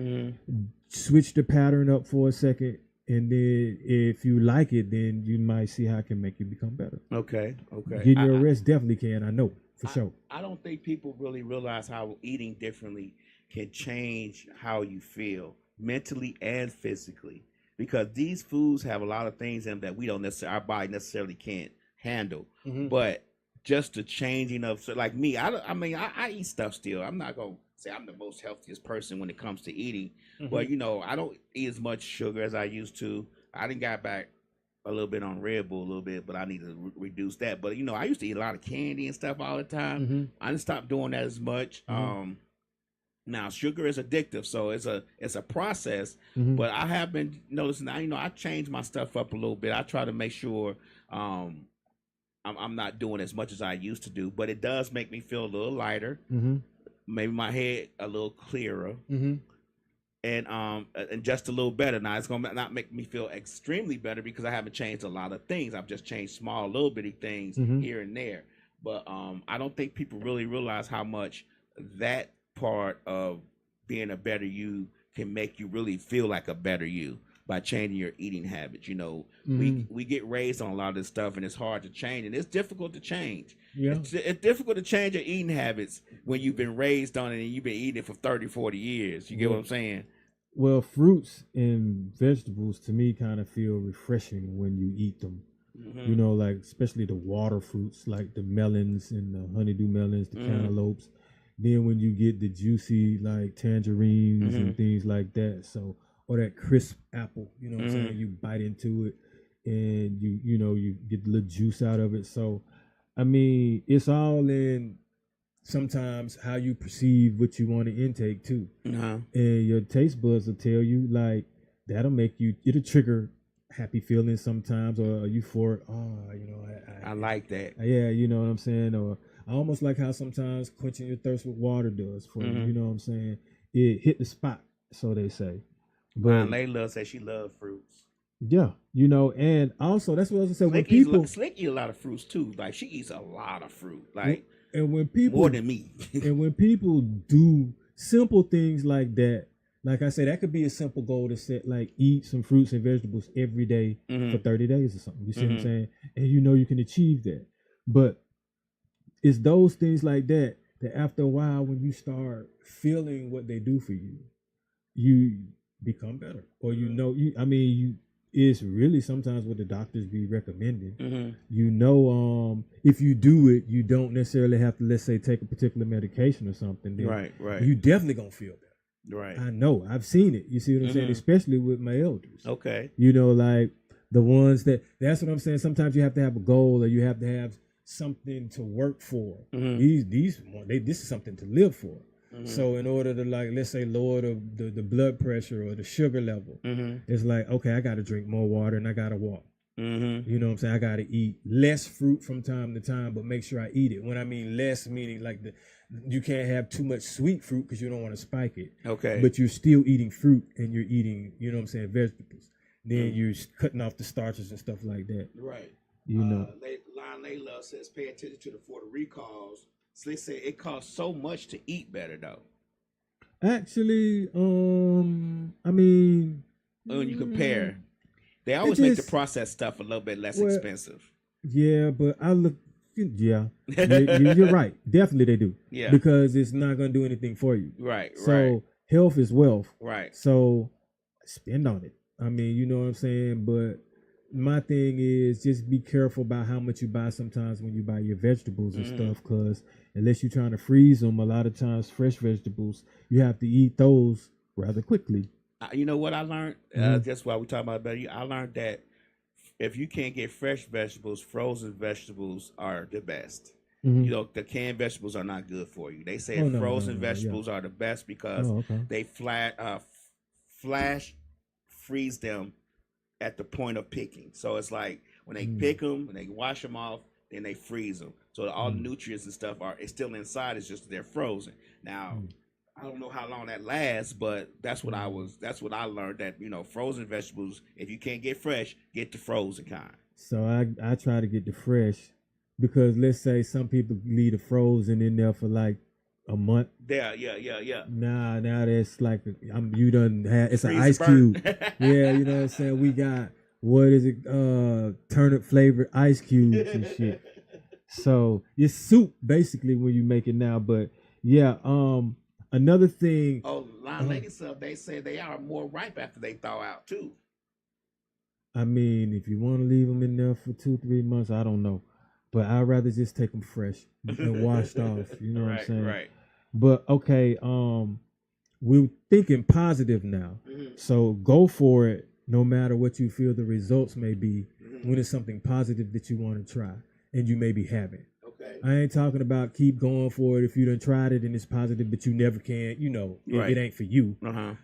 switch the pattern up for a second, and then if you like it, then you might see how it can make you become better. Okay. Getting your rest definitely can, I know, for sure. I don't think people really realize how eating differently can change how you feel mentally and physically, because these foods have a lot of things in them that we don't necessarily, our body necessarily can't handle. But just the changing of, so like me, I eat stuff still. I'm not gonna say I'm the most healthiest person when it comes to eating, but I don't eat as much sugar as I used to. I done got back a little bit on Red Bull a little bit, but I need to reduce that. But I used to eat a lot of candy and stuff all the time. I didn't stop doing that as much. Now sugar is addictive, so it's a process. But I have been noticing that I changed my stuff up a little bit. I try to make sure I'm not doing as much as I used to do, but it does make me feel a little lighter. Maybe my head a little clearer, and just a little better. Now it's gonna not make me feel extremely better because I haven't changed a lot of things. I've just changed small little bitty things here and there. But I don't think people really realize how much that part of being a better you can make you really feel like a better you by changing your eating habits. You know, we get raised on a lot of this stuff, and it's hard to change, and it's difficult to change. Yeah. It's difficult to change your eating habits when you've been raised on it and you've been eating it for 30, 40 years. You get what I'm saying? Well, fruits and vegetables to me kind of feel refreshing when you eat them. You know, like especially the water fruits, like the melons and the honeydew melons, the cantaloupes. Then when you get the juicy like tangerines and things like that, so or that crisp apple, you know what I'm saying? You bite into it and you know you get the little juice out of it. So I mean, it's all in sometimes how you perceive what you want to intake too. And your taste buds will tell you like that'll make you, it'll trigger happy feelings sometimes, or euphoric. You know, I like that. Yeah, you know what I'm saying? Or I almost like how sometimes quenching your thirst with water does for you. You know what I'm saying? It hit the spot, so they say. But Layla said she loves fruits. yeah, you know, and also that's what I was gonna say. When people Slick eat a lot of fruits too. Like she eats a lot of fruit. Like and when people more than me. and when people do simple things like that, like I said, that could be a simple goal to set, like eat some fruits and vegetables every day for 30 days or something. You see what I'm saying? And you know you can achieve that. But it's those things like that that after a while, when you start feeling what they do for you, you become better. Or you know, it's really sometimes what the doctors be recommending. You know, if you do it, you don't necessarily have to, let's say, take a particular medication or something. Then Right. you definitely gonna feel better. Right. I know. I've seen it. You see what I'm saying? Especially with my elders. Okay. You know, like the ones that's what I'm saying. Sometimes you have to have a goal, or you have to have something to work for. This is something to live for. So in order to, like, let's say, lower the blood pressure or the sugar level, it's like, okay, I got to drink more water and I got to walk. You know what I'm saying? I got to eat less fruit from time to time, but make sure I eat it. When I mean less, meaning like you can't have too much sweet fruit because you don't want to spike it. Okay. But you're still eating fruit and you're eating, you know what I'm saying, vegetables. Then you're cutting off the starches and stuff like that. Right. You know. Layla says pay attention to the recalls. Slick said it costs so much to eat better though. Actually, I mean, when you compare, they always make the processed stuff a little bit less expensive. Yeah, but I look. Yeah, you're right. Definitely they do. Yeah, because it's not going to do anything for you. Right. So health is wealth. Right. So spend on it. I mean, you know what I'm saying. But my thing is just be careful about how much you buy. Sometimes when you buy your vegetables and stuff, because unless you're trying to freeze them, a lot of times fresh vegetables you have to eat those rather quickly. You know what I learned? Just while we talk about better, I learned that if you can't get fresh vegetables, frozen vegetables are the best. You know, the canned vegetables are not good for you. They say frozen vegetables are the best because they flash freeze them at the point of picking. So it's like when they pick them, when they wash them off, then they freeze them. So all the nutrients and stuff are still inside. It's just they're frozen. Now, I don't know how long that lasts, but that's what I learned, that, you know, frozen vegetables, if you can't get fresh, get the frozen kind. So I try to get the fresh, because let's say some people leave the frozen in there for like a month. Yeah. Now that's like you done had, it's an ice cube. Yeah, you know what I'm saying? We got, what is it, turnip flavored ice cubes and shit. So it's soup basically when you make it now. But yeah, another thing. Oh, line lady stuff. They say they are more ripe after they thaw out too. I mean, if you want to leave them in there for 2-3 months, I don't know, but I'd rather just take them fresh and washed off. You know what I'm saying? Right. But okay, we're thinking positive now, so go for it. No matter what you feel the results may be, when it's something positive that you want to try and you maybe haven't. Okay. I ain't talking about keep going for it if you done tried it and it's positive, but you never can, you know, it ain't for you.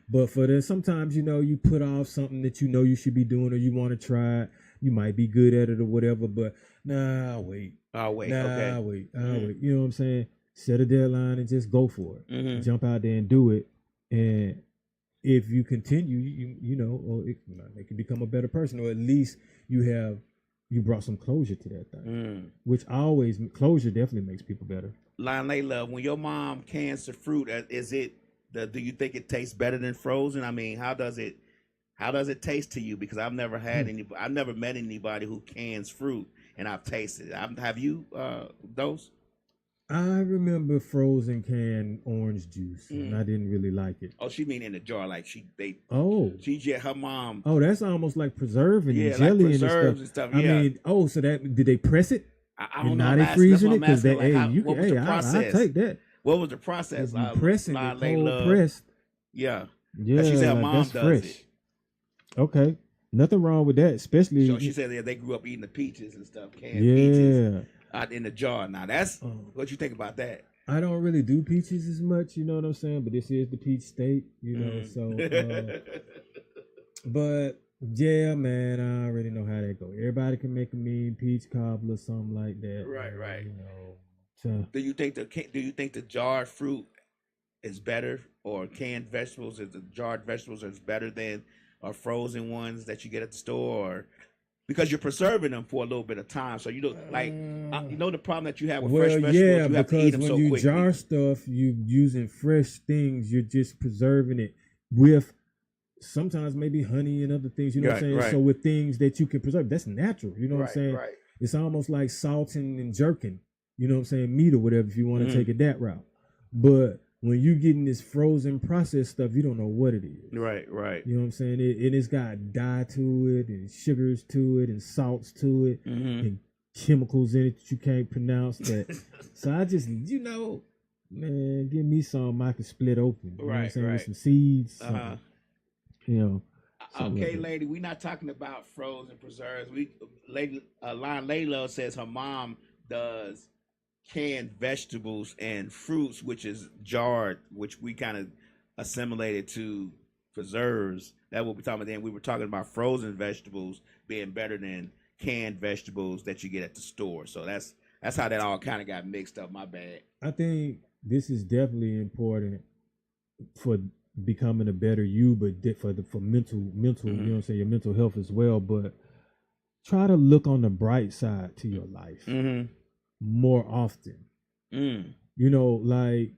But for the, sometimes, you know, you put off something that you know you should be doing, or you want to try it. You might be good at it or whatever, but I'll wait. I'll wait. You know what I'm saying? Set a deadline and just go for it. Jump out there and do it. And if you continue, you know, or it can become a better person, or at least you have you brought some closure to that thing, which always closure definitely makes people better. Line Layla, when your mom cans the fruit, is it do you think it tastes better than frozen? I mean, how does it taste to you? Because I've never met anybody who cans fruit and I've tasted it. Have you those? I remember frozen canned orange juice, and I didn't really like it. Oh, she mean in the jar, like her mom. Oh, that's almost like preserving and jelly like preserves and stuff. I mean, so that did they press it? I don't know. Now they freezing it because like, what was the process? I take that. What was the process? Pressing it, cold pressed. Yeah. She said her mom does fresh. It. Okay, nothing wrong with that. Especially, so she said they grew up eating the peaches and stuff, canned peaches out in the jar. Now that's what you think about that. I don't really do peaches as much, you know what I'm saying? But this is the peach state, you know. So, but yeah, man, I already know how that go. Everybody can make a mean peach cobbler, something like that. Right. You know. So, do you think the jarred fruit is better, or canned vegetables? Is the jarred vegetables is better than frozen ones that you get at the store, or because you're preserving them for a little bit of time, so you don't like the problem that you have with fresh vegetables. Yeah, you have to eat them so quickly. When you jar stuff, you using fresh things. You're just preserving it with sometimes maybe honey and other things. You know what I'm saying? Right. So with things that you can preserve, that's natural. You know what I'm saying? Right. It's almost like salting and jerking. You know what I'm saying? Meat or whatever, if you want to take it that route. But when you getting this frozen processed stuff, you don't know what it is. Right. You know what I'm saying? It's got dye to it and sugars to it and salts to it and chemicals in it that you can't pronounce. So I just, man, give me some I can split open. You know what I'm saying? With some seeds. You know. Okay, lady, we're not talking about frozen preserves. Line Layla says her mom does canned vegetables and fruits, which is jarred, which we kind of assimilated to preserves. That's what we're talking about. Then we were talking about frozen vegetables being better than canned vegetables that you get at the store. So that's how that all kind of got mixed up. My bad. I think this is definitely important for becoming a better you, but for mental, you know what I'm saying, your mental health as well. But try to look on the bright side to your life. More often. You know, like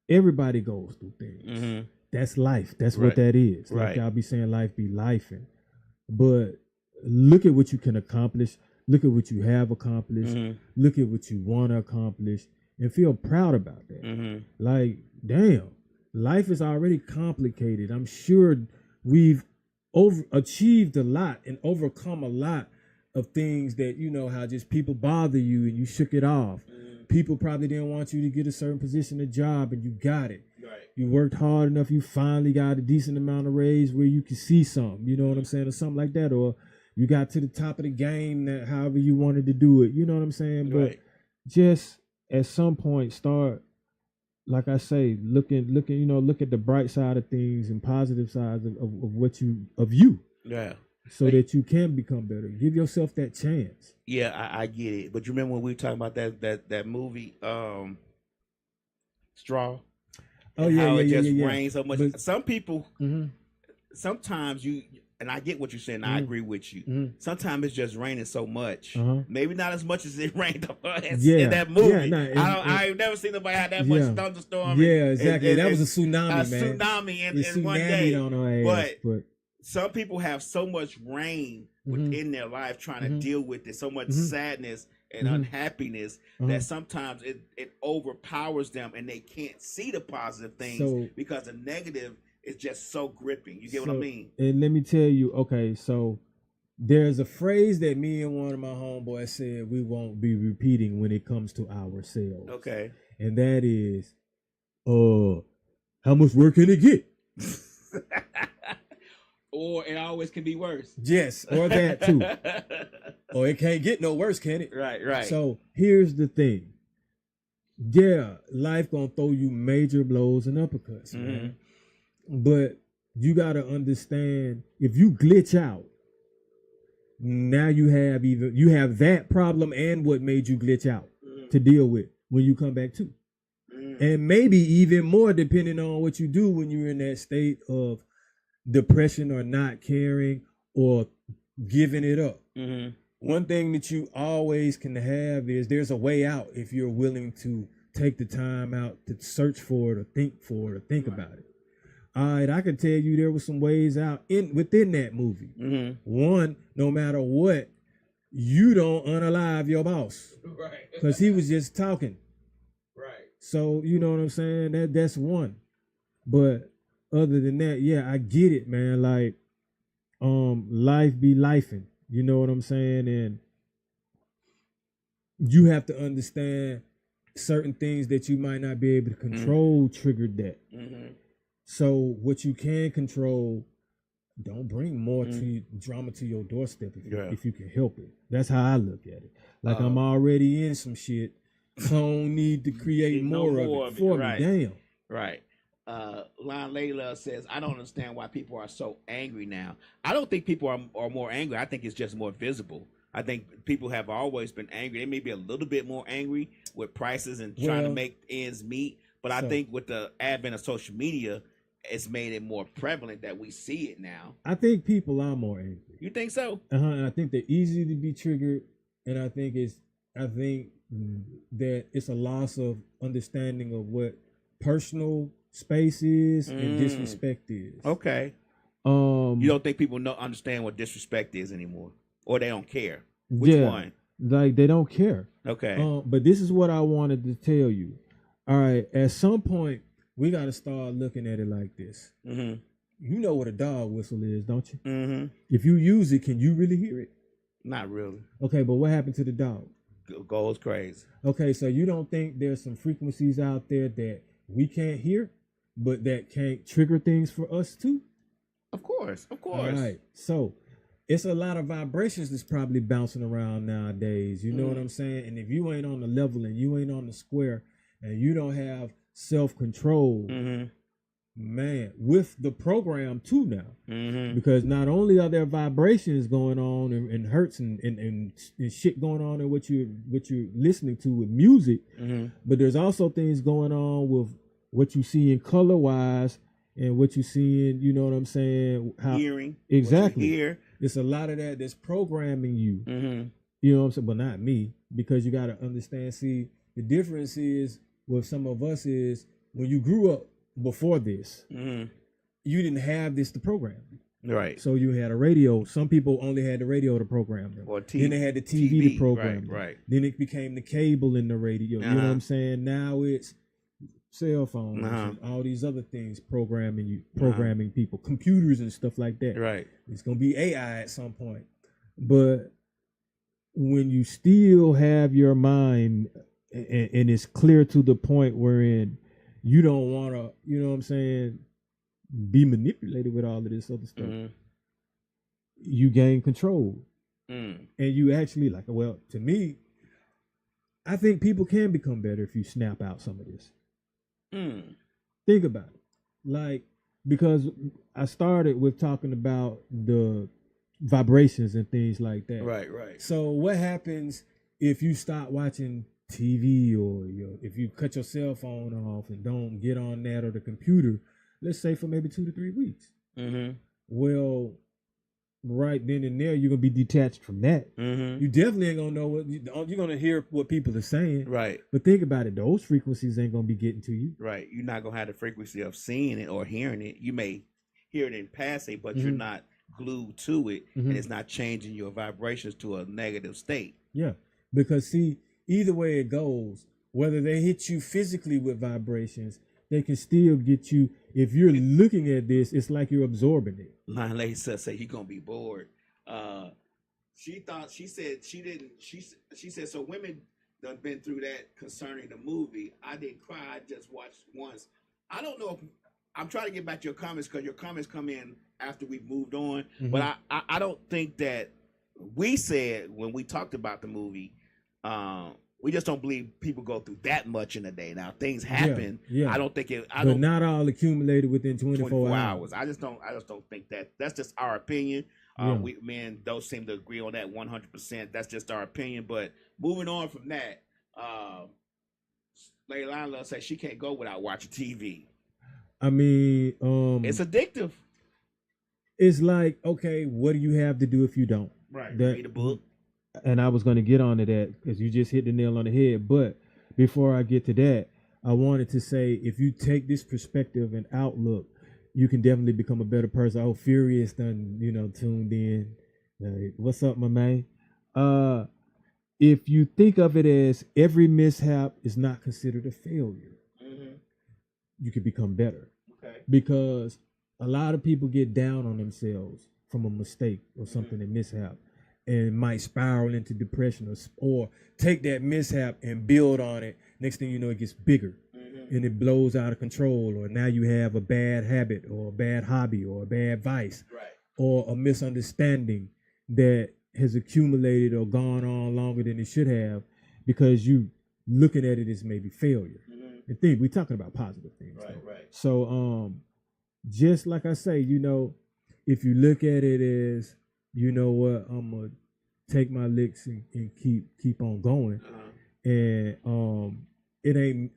everybody goes through things. That's life. That's what that is. Like y'all be saying life be lifing. But look at what you can accomplish. Look at what you have accomplished. Look at what you want to accomplish and feel proud about that. Like, damn, life is already complicated. I'm sure we've achieved a lot and overcome a lot of things that, you know, how just people bother you and you shook it off. People probably didn't want you to get a certain position, a job, and you got it. You worked hard enough, you finally got a decent amount of raise where you could see something, you know what I'm saying, or something like that. Or you got to the top of the game, that however you wanted to do it, you know what I'm saying? But just at some point start, like I say, look at the bright side of things and positive sides of you. Yeah. So that you can become better. Give yourself that chance. Yeah, I get it. But you remember when we were talking about that movie, Straw? Oh yeah, how it just rains so much. But some people, sometimes and I get what you're saying. I agree with you. Sometimes it's just raining so much. Maybe not as much as it rained in that movie. I've never seen nobody have that much thunderstorm. Yeah, exactly. That was a tsunami, man. Tsunami in one day. On our ass, but some people have so much rain within their life trying to deal with it, so much sadness and unhappiness that sometimes it overpowers them and they can't see the positive things because the negative is just so gripping. You get what I mean? And let me tell you, okay, so there's a phrase that me and one of my homeboys said we won't be repeating when it comes to ourselves. Okay. And that is, how much work can it get? Or it always can be worse. Yes, or that too. Or it can't get no worse, can it? Right. So here's the thing. Yeah, life gonna throw you major blows and uppercuts, man. But you gotta understand, if you glitch out, now you have that problem and what made you glitch out to deal with when you come back too. And maybe even more depending on what you do when you're in that state of depression or not caring or giving it up one thing that you always can have is there's a way out if you're willing to take the time out to search for it or think about it. All right, I can tell you there were some ways out within that movie. Mm-hmm. One, no matter what, you don't unalive your boss. Right. Because he was just talking. Right. So, you know what I'm saying? That's one. But other than that, yeah, I get it, man. Like, life be lifing. You know what I'm saying? And you have to understand certain things that you might not be able to control triggered that. Mm-hmm. So what you can control, don't bring more drama to your doorstep if you can help it. That's how I look at it. Like I'm already in some shit, so I don't need to create more of it for me. Damn. Right. Lon Layla says, I don't understand why people are so angry now. I don't think people are more angry. I think it's just more visible. I think people have always been angry. They may be a little bit more angry with prices and trying to make ends meet. But I think with the advent of social media, it's made it more prevalent that we see it now. I think people are more angry. You think so? And I think they're easy to be triggered. And I think that it's a loss of understanding of what personal space is and disrespect is. Okay. You don't think people understand what disrespect is anymore, or they don't care? Which one? Like they don't care. Okay. But this is what I wanted to tell you. All right. At some point, we got to start looking at it like this. Mm-hmm. You know what a dog whistle is, don't you? Mm-hmm. If you use it, can you really hear it? Not really. Okay, but what happened to the dog? Goes crazy. Okay, so you don't think there's some frequencies out there that we can't hear, but that can't trigger things for us too? Of course. All right. So it's a lot of vibrations that's probably bouncing around nowadays. You know what I'm saying? And if you ain't on the level and you ain't on the square and you don't have self-control, man, with the program too now, because not only are there vibrations going on and hurts and shit going on in what you're listening to with music, but there's also things going on with what you see in color wise and what you see in, you know what I'm saying, how hearing exactly. Hear. It's a lot of that that's programming you. You know what I'm saying, but not me, because you got to understand. See, the difference is with some of us is when you grew up before this, you didn't have this to program. Right. So you had a radio. Some people only had the radio to program them. Or TV. Then they had the TV to program them. Right. Then it became the cable in the radio. You know what I'm saying? Now it's cell phones and all these other things programming people, computers and stuff like that. Right. It's gonna be AI at some point. But when you still have your mind and it's clear to the point wherein you don't want to, you know what I'm saying, be manipulated with all of this other stuff, you gain control. And you actually, like, well, to me, I think people can become better if you snap out some of this. Think about it. Like, because I started with talking about the vibrations and things like that. Right. So what happens if you stop watching TV or if you cut your cell phone off and don't get on that or the computer, let's say for maybe 2 to 3 weeks? Well, right then and there, you're gonna be detached from that. You definitely ain't gonna know what you're gonna hear what people are saying. Right. But think about it; those frequencies ain't gonna be getting to you. Right. You're not gonna have the frequency of seeing it or hearing it. You may hear it in passing, but you're not glued to it, and it's not changing your vibrations to a negative state. Yeah, because see, either way it goes, whether they hit you physically with vibrations, they can still get you. If you're looking at this, it's like you're absorbing it. Line Lady said you're gonna be bored. She said so women done been through that concerning the movie. I didn't cry, I just watched once. I don't know if I'm trying to get back to your comments because your comments come in after we've moved on. But I don't think that we said when we talked about the movie, we just don't believe people go through that much in a day. Now things happen. Yeah. I don't think it. But not all accumulated within 24 hours. I just don't think that. That's just our opinion. Me and those seem to agree on that 100%. That's just our opinion. But moving on from that, Lady Lila says she can't go without watching TV. I mean, it's addictive. It's like, okay, what do you have to do if you don't? Right. Read a book. and I was going to get onto that because you just hit the nail on the head. But before I get to that, I wanted to say, if you take this perspective and outlook, you can definitely become a better person. Oh, Furious done, tuned in. What's up, my man? If you think of it as every mishap is not considered a failure, you can become better. Okay. Because a lot of people get down on themselves from a mistake or something that mishap, and might spiral into depression, or take that mishap and build on it. Next thing you know, it gets bigger and it blows out of control, or now you have a bad habit or a bad hobby or a bad vice, Right. or a misunderstanding that has accumulated or gone on longer than it should have, because you looking at it as maybe failure. And think we're talking about positive things. Right, right. So just like I say, if you look at it as, what, I'm gonna take my licks and keep on going. And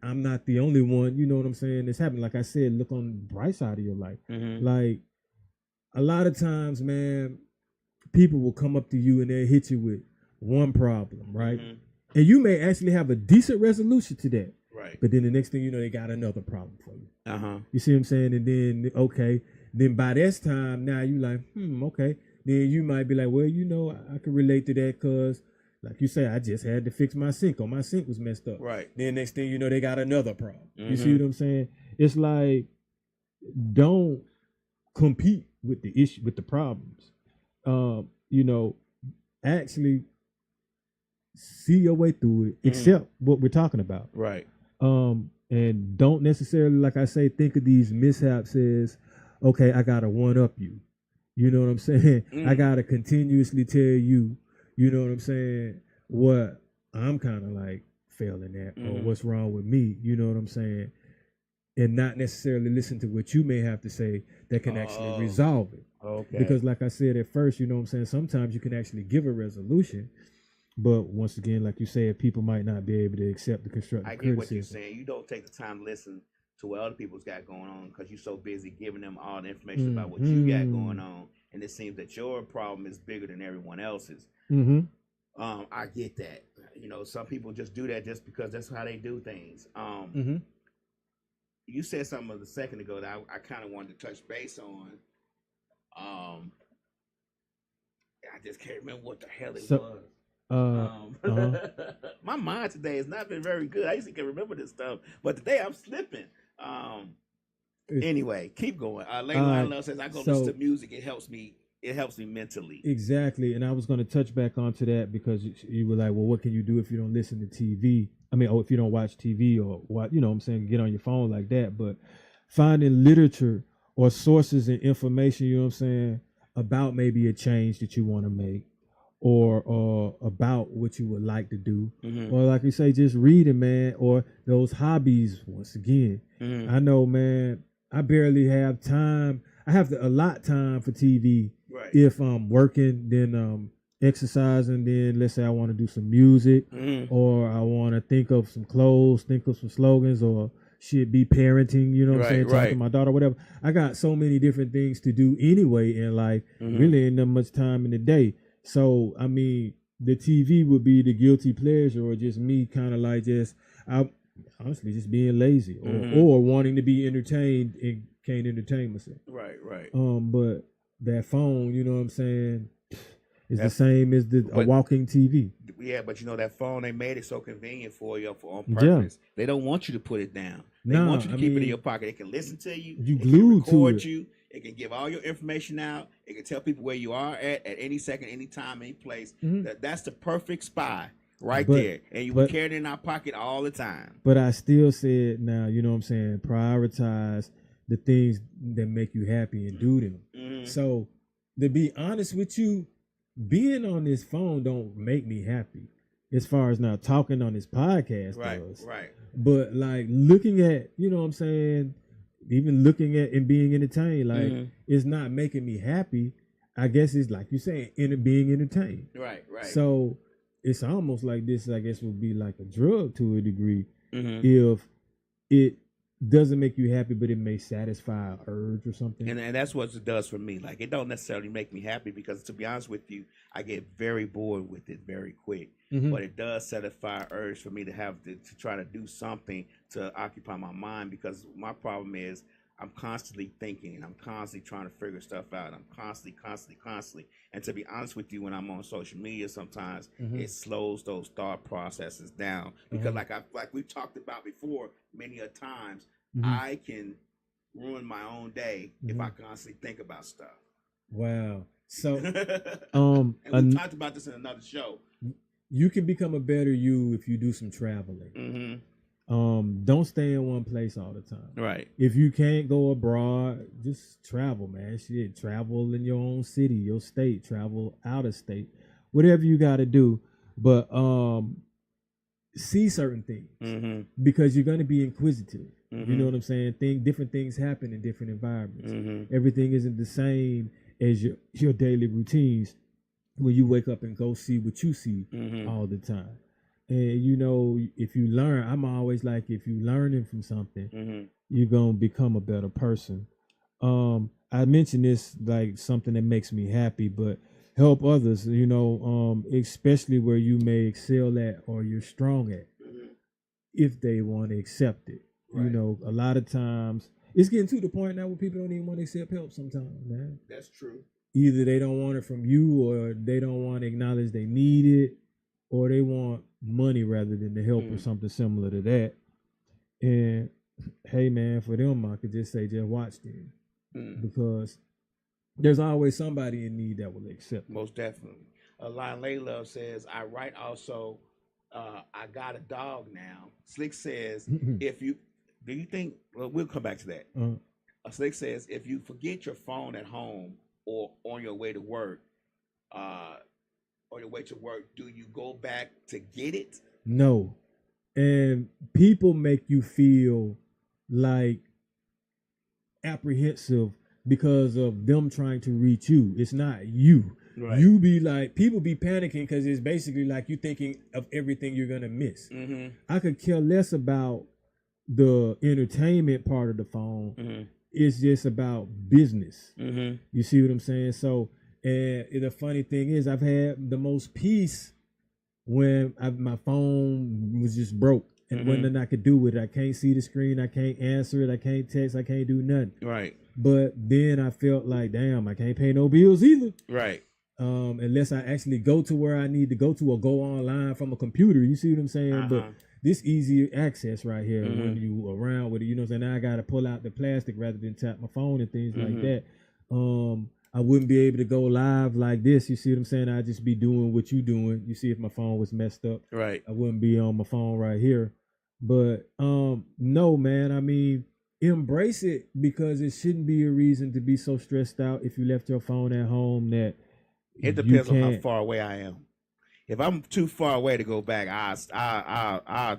I'm not the only one, you know what I'm saying, that's happening. Like I said, look on the bright side of your life. Like, a lot of times, man, people will come up to you and they'll hit you with one problem, right? And you may actually have a decent resolution to that. Right. But then the next thing you know, they got another problem for you. You see what I'm saying? And then, okay, then by this time, now you like, okay. Then you might be like, well, I can relate to that because, like you say, I just had to fix my sink, or my sink was messed up. Right. Then next thing you know, they got another problem. You see what I'm saying? It's like, don't compete with the issue, with the problems. Actually see your way through it, accept what we're talking about. Right. And don't necessarily, like I say, think of these mishaps as, okay, I gotta one up you. You know what I'm saying? I gotta continuously tell you, you know what I'm saying, what I'm kind of like failing at, or what's wrong with me. You know what I'm saying? And not necessarily listen to what you may have to say that can actually resolve it. Okay. Because like I said at first, you know what I'm saying, sometimes you can actually give a resolution, but once again, like you said, people might not be able to accept the constructive criticism. I get what you're saying. You don't take the time to listen to what other people's got going on because you're so busy giving them all the information about what you got going on, and it seems that your problem is bigger than everyone else's. I get that. Some people just do that just because that's how they do things. You said something a second ago that I kind of wanted to touch base on. I just can't remember what the hell it was. My mind today has not been very good. I usually can remember this stuff, but today I'm slipping. Anyway, keep going. Layla Love says I go listen to music. It helps me mentally. Exactly. And I was going to touch back onto that because you were like, well, what can you do if you don't listen to TV? I mean, if you don't watch TV or what, what I'm saying, get on your phone like that. But finding literature or sources and information, you know what I'm saying, about maybe a change that you want to make, or about what you would like to do, or like you say, just reading, man, or those hobbies. Once again, I know, man, I barely have time. I have to allot time for TV. Right. If I'm working, then exercising, then let's say I want to do some music, or I want to think of some clothes, think of some slogans, or should be parenting, you know what I'm saying, talking to my daughter, whatever. I got so many different things to do anyway in life. Really ain't that much time in the day. So, I mean, the TV would be the guilty pleasure, or just me kind of like honestly just being lazy, or wanting to be entertained and can't entertain myself. Right. But that phone, you know what I'm saying, is the same as a walking TV. Yeah, but that phone, they made it so convenient for you on purpose. Yeah. They don't want you to put it down. They want you to keep it in your pocket. They can listen to you. You glued to it. It can give all your information out. It can tell people where you are at any second, any time, any place. That's the perfect spy there. And we carry it in our pocket all the time. But I still said, now, you know what I'm saying, prioritize the things that make you happy and do them. So, to be honest with you, being on this phone don't make me happy. As far as now talking on this podcast does. Right. But like looking at, you know what I'm saying, even looking at and being entertained, like it's not making me happy. I guess it's like you saying, being entertained. Right. So it's almost like this, I guess, would be like a drug to a degree if it doesn't make you happy, but it may satisfy an urge or something. And that's what it does for me. Like, it don't necessarily make me happy because, to be honest with you, I get very bored with it very quick. But it does satisfy an urge for me to have to try to do something to occupy my mind, because my problem is I'm constantly thinking and I'm constantly trying to figure stuff out. I'm constantly. And to be honest with you, when I'm on social media, sometimes it slows those thought processes down, because like we've talked about before many a times, I can ruin my own day if I constantly think about stuff. Wow. So and we talked about this in another show. You can become a better you if you do some traveling. Don't stay in one place all the time. Right. If you can't go abroad, just travel, man. Shit, travel in your own city, your state, travel out of state, whatever you got to do. But see certain things, because you're going to be inquisitive. You know what I'm saying? Different things happen in different environments. Everything isn't the same as your daily routines when you wake up and go see what you see all the time. And you know, if you learn, I'm always like, if you learning from something, you're gonna become a better person. I mentioned this like something that makes me happy, but help others, you know, especially where you may excel at or you're strong at, if they want to accept it. Right. You know, a lot of times it's getting to the point now where people don't even want to accept help sometimes, man. That's true. Either they don't want it from you, or they don't want to acknowledge they need it, or they want money rather than the help or something similar to that. And hey, man, for them, I could just say, just watch them, because there's always somebody in need that will accept. Most definitely. Line Layla says, I write also, I got a dog now. Slick says, do you think, well, we'll come back to that. Slick says, if you forget your phone at home or on your way to work, do you go back to get it? No. And people make you feel like apprehensive because of them trying to reach you. It's not you. Right. You be like, people be panicking because it's basically like you thinking of everything you're gonna miss. I could care less about the entertainment part of the phone. It's just about business. You see what I'm saying? So, and the funny thing is, I've had the most peace when my phone was just broke and nothing I could do with it. I can't see the screen. I can't answer it. I can't text. I can't do nothing. Right. But then I felt like, damn, I can't pay no bills either. Right. Unless I actually go to where I need to go to, or go online from a computer. You see what I'm saying? But this easy access right here when you around with it, you know what I'm saying? Now I got to pull out the plastic rather than tap my phone and things like that. I wouldn't be able to go live like this. You see what I'm saying? I'd just be doing what you doing. You see, if my phone was messed up, right, I wouldn't be on my phone right here. But no, man, I mean, embrace it, because it shouldn't be a reason to be so stressed out if you left your phone at home. That it depends on how far away I am. If I'm too far away to go back, I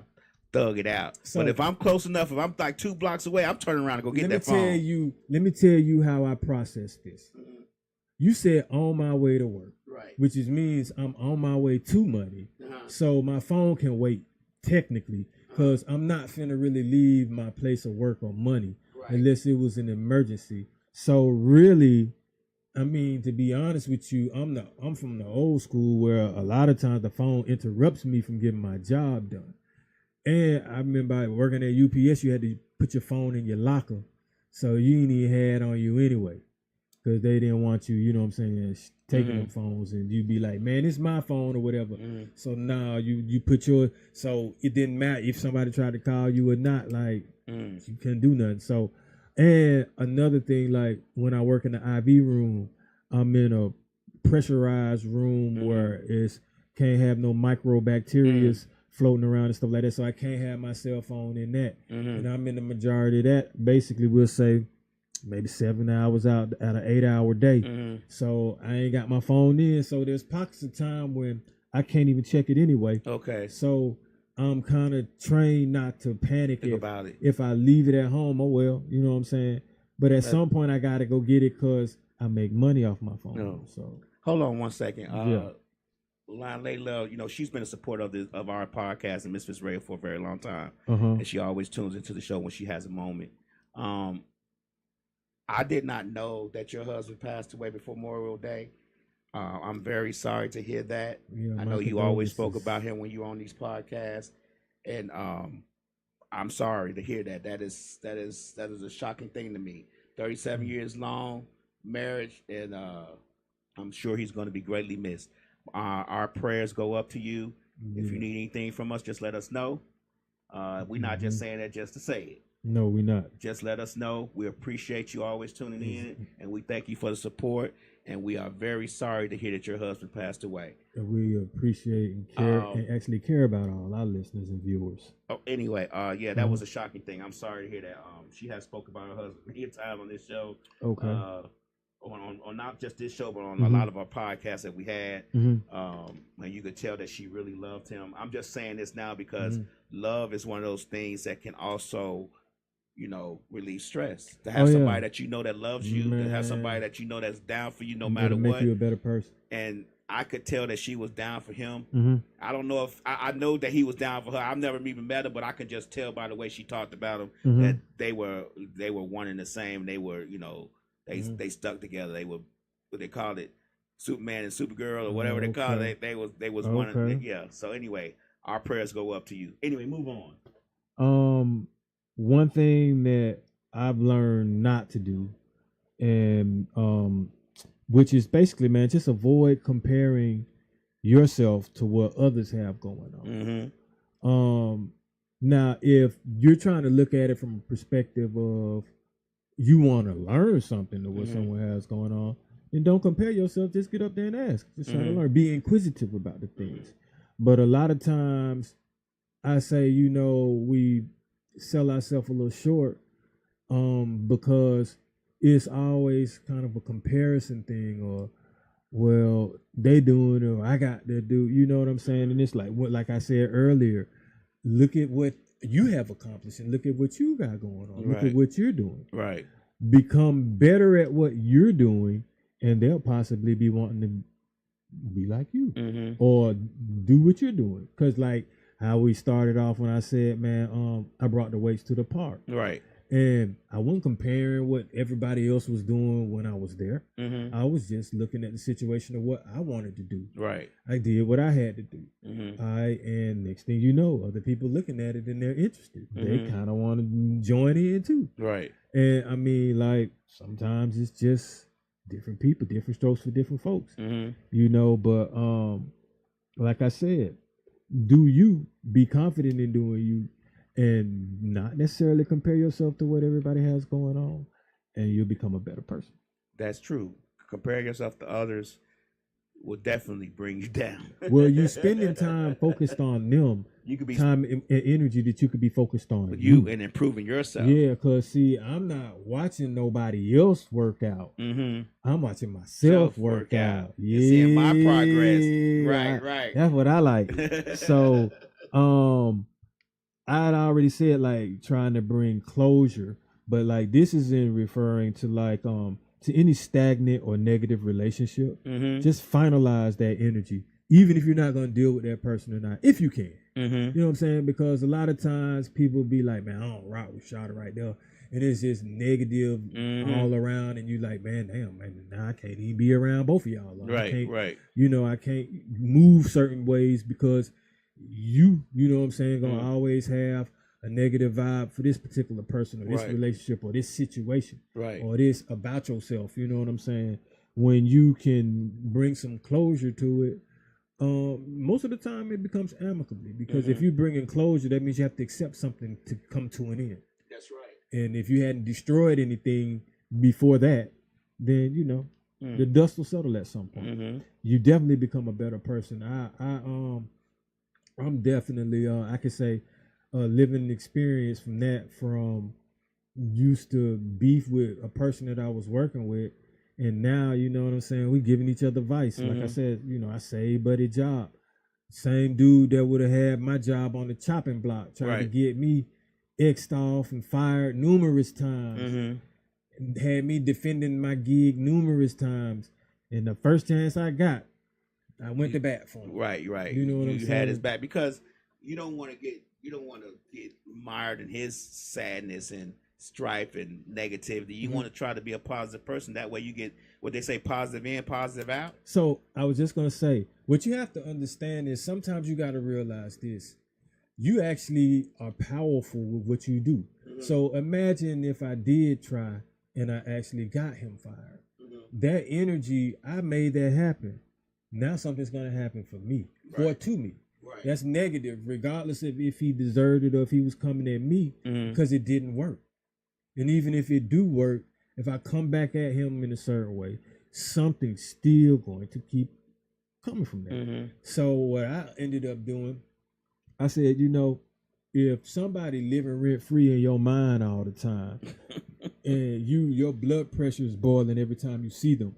thug it out. So, but if I'm close enough, if I'm like 2 blocks away, I'm turning around and go get that phone. Let me tell you how I process this. You said on my way to work, right? Which means I'm on my way to money. So my phone can wait technically, because I'm not finna really leave my place of work or money unless it was an emergency. So really, I mean, to be honest with you, I'm from the old school where a lot of times the phone interrupts me from getting my job done. And I remember working at UPS, you had to put your phone in your locker, so you ain't even had on you anyway, because they didn't want you, you know what I'm saying, taking them phones, and you be like, man, it's my phone or whatever. So now you put your, so it didn't matter if somebody tried to call you or not, like you couldn't do nothing. So, and another thing, like when I work in the IV room, I'm in a pressurized room where it's can't have no microbacteria floating around and stuff like that. So I can't have my cell phone in that. And I'm in the majority of that. Basically, we'll say maybe 7 hours out at an 8-hour day. So I ain't got my phone in. So there's pockets of time when I can't even check it anyway. Okay. So I'm kind of trained not to panic if I leave it at home. Oh, well, you know what I'm saying? But at some point, I got to go get it because I make money off my phone. No. So hold on one second. Layla, she's been a supporter of our podcast and Misfits Radio for a very long time, and she always tunes into the show when she has a moment. I did not know that your husband passed away before Memorial Day. I'm very sorry to hear that. Yeah, I know you always spoke about him when you were on these podcasts, and I'm sorry to hear that. That is a shocking thing to me. 37 years long marriage, and I'm sure he's going to be greatly missed. Our prayers go up to you. Yeah. If you need anything from us, just let us know. We're not just saying that just to say it. No, we're not. Just let us know. We appreciate you always tuning in, and we thank you for the support. And we are very sorry to hear that your husband passed away. And we appreciate and care and actually care about all our listeners and viewers. Oh, anyway, yeah, that was a shocking thing. I'm sorry to hear that. She has spoke about her husband many times on this show. Okay. On not just this show, but on a lot of our podcasts that we had. And you could tell that she really loved him. I'm just saying this now because love is one of those things that can also, relieve stress. To have somebody that that loves you, to have somebody that that's down for you no matter what. Make you a better person. And I could tell that she was down for him. I don't know if I know that he was down for her. I've never even met her, but I could just tell by the way she talked about him that they were one and the same. They were, they stuck together. They were what they called it, Superman and Supergirl or whatever they called it. They was one. Yeah. So anyway, our prayers go up to you. Anyway, move on. One thing that I've learned not to do, and which is basically, man, just avoid comparing yourself to what others have going on. Now, if you're trying to look at it from a perspective of you want to learn something to what someone has going on, then don't compare yourself. Just get up there and ask. Just try to learn. Be inquisitive about the things. But a lot of times, I say, we sell ourselves a little short because it's always kind of a comparison thing, or well, they doing it, or I got to do, you know what I'm saying? And it's like I said earlier, look at what you have accomplished and look at what you got going on. Look at what you're doing. Right. Become better at what you're doing, and they'll possibly be wanting to be like you or do what you're doing. Because like how we started off when I said, man, I brought the weights to the park. Right. And I wasn't comparing what everybody else was doing when I was there. I was just looking at the situation of what I wanted to do. Right. I did what I had to do. And next thing you know, other people looking at it and they're interested. They kind of want to join in too. Right. And I mean, like, sometimes it's just different people, different strokes for different folks. But like I said, do you be confident in doing you and not necessarily compare yourself to what everybody has going on, and you'll become a better person. That's true. Comparing yourself to others will definitely bring you down. Well, you're spending time focused on them. You could be time and energy that you could be focused on you and improving yourself. Yeah, because see, I'm not watching nobody else work out. I'm watching myself work out. Yeah, seeing my progress. Right. That's what I like. So, I had already said like trying to bring closure, but like this is in referring to like to any stagnant or negative relationship. Just finalize that energy, even if you're not going to deal with that person or not, if you can. You know what I'm saying? Because a lot of times people be like, man, I don't rock with Shawty right there, and it's just negative all around, and you like, man, damn, man, now I can't even be around both of y'all. Right. I can't move certain ways because you know what I'm saying, gonna always have a negative vibe for this particular person or this relationship or this situation or this about yourself. You know what I'm saying? When you can bring some closure to it, most of the time it becomes amicably, because if you bring in closure, that means you have to accept something to come to an end. That's right. And if you hadn't destroyed anything before that, then the dust will settle at some point. You definitely become a better person. I'm definitely I could say living experience from that, from used to beef with a person that I was working with, and now, you know what I'm saying, we giving each other advice. Like I said, I saved Buddy job. Same dude that would have had my job on the chopping block trying to get me X'd off and fired numerous times. Had me defending my gig numerous times. And the first chance I got, I went to bat for him. Right. You know what I'm You saying? had his back because you don't want to get mired in his sadness and strife and negativity. You want to try to be a positive person. That way you get what they say, positive in, positive out. So I was just gonna say, what you have to understand is sometimes you got to realize this: you actually are powerful with what you do. So imagine if I did try and I actually got him fired. That energy, I made that happen. Now something's gonna happen for me or to me. Right. That's negative, regardless of if he deserved it or if he was coming at me, because it didn't work. And even if it do work, if I come back at him in a certain way, something's still going to keep coming from that. So what I ended up doing, I said, you know, if somebody living rent free in your mind all the time, and your blood pressure is boiling every time you see them,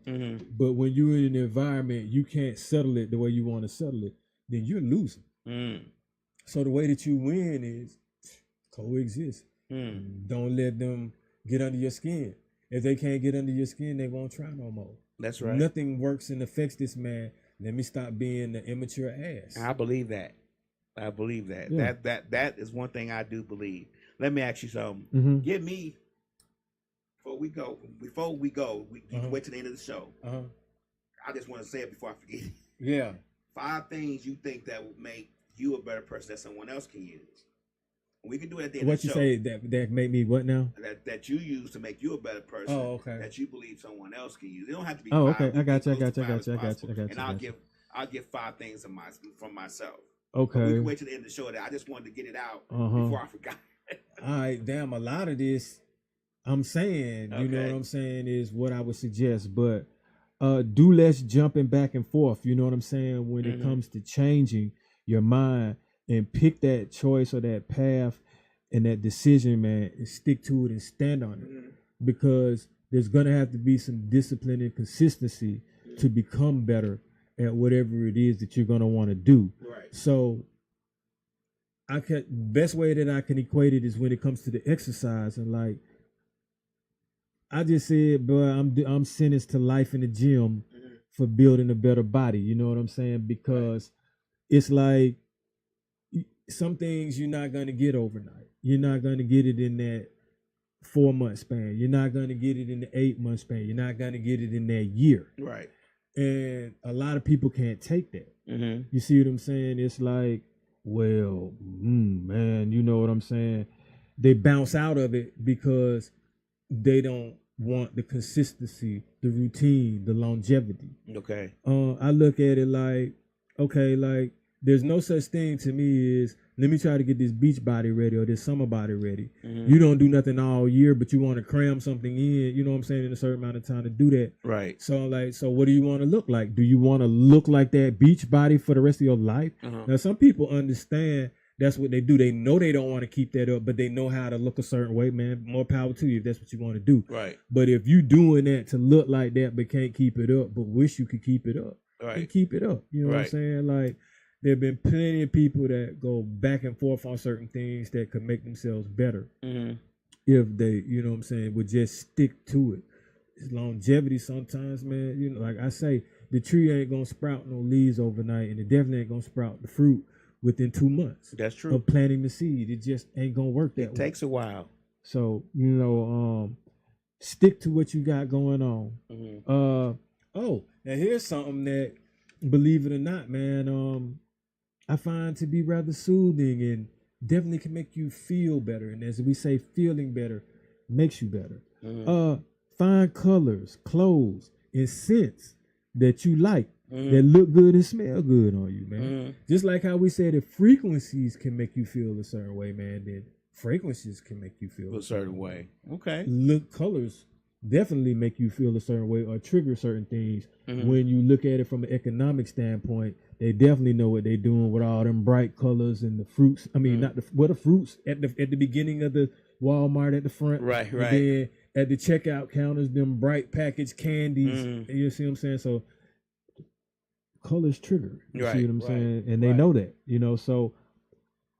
but when you're in an environment you can't settle it the way you want to settle it, then you're losing. So the way that you win is coexist. Don't let them get under your skin. If they can't get under your skin, they won't try no more. That's right. Nothing works and affects this man. Let me stop being the immature ass. I believe that. Yeah. That is one thing I do believe. Let me ask you something. Give me before we go, you can wait to the end of the show. I just want to say it before I forget. Yeah. 5 things you think that would make you a better person that someone else can use. We can do it at the end What of the you show. say that make me what now? That you use to make you a better person. Oh, okay. That you believe someone else can use. It don't have to be. Oh, 5. okay. I got you. And I'll give 5 things from myself. Okay. But we can wait to the end of the show. That I just wanted to get it out before I forgot. All right, damn. A lot of this, I'm saying, you know what I'm saying, is what I would suggest, but do less jumping back and forth. You know what I'm saying, when it comes to changing your mind, and pick that choice or that path and that decision, man, and stick to it and stand on it, because there's gonna have to be some discipline and consistency to become better at whatever it is that you're gonna want to do. Right. So best way that I can equate it is when it comes to the exercise, and like I just said, bro, I'm sentenced to life in the gym for building a better body. You know what I'm saying? Because it's like some things you're not gonna get overnight. You're not gonna get it in that 4-month span. You're not gonna get it in the 8-month span. You're not gonna get it in that year. Right. And a lot of people can't take that. You see what I'm saying? It's like, well, man, you know what I'm saying? They bounce out of it because they don't want the consistency, the routine, the longevity. Okay. I look at it like, okay, like there's no such thing to me as let me try to get this beach body ready or this summer body ready. You don't do nothing all year, but you want to cram something in, you know what I'm saying, in a certain amount of time to do that. Right. So like, so what do you want to look like? Do you want to look like that beach body for the rest of your life? Now, some people understand that's what they do. They know they don't want to keep that up, but they know how to look a certain way, man. More power to you if that's what you want to do. Right. But if you doing that to look like that but can't keep it up, but wish you could keep it up, then keep it up. You know what I'm saying? Like, there have been plenty of people that go back and forth on certain things that could make themselves better if they, you know what I'm saying, would just stick to it. It's longevity sometimes, man. You know, like I say, the tree ain't gonna sprout no leaves overnight, and it definitely ain't gonna sprout the fruit within 2 months. That's true. Of planting the seed. It just ain't gonna work that way. It takes a while. So, you know, stick to what you got going on. Oh, now here's something that, believe it or not, man, I find to be rather soothing and definitely can make you feel better. And as we say, feeling better makes you better. Find colors, clothes, and scents that you like, that look good and smell good on you, man. Just like how we said, if frequencies can make you feel a certain way, man, then fragrances can make you feel a certain way. Okay. Colors definitely make you feel a certain way or trigger certain things. When you look at it from an economic standpoint, they definitely know what they're doing with all them bright colors and the fruits. I mean, not the fruits at the beginning of the Walmart at the front, right. And then at the checkout counters, them bright packaged candies. You see what I'm saying? So colors trigger. You see what I'm saying? And they know that. You know, so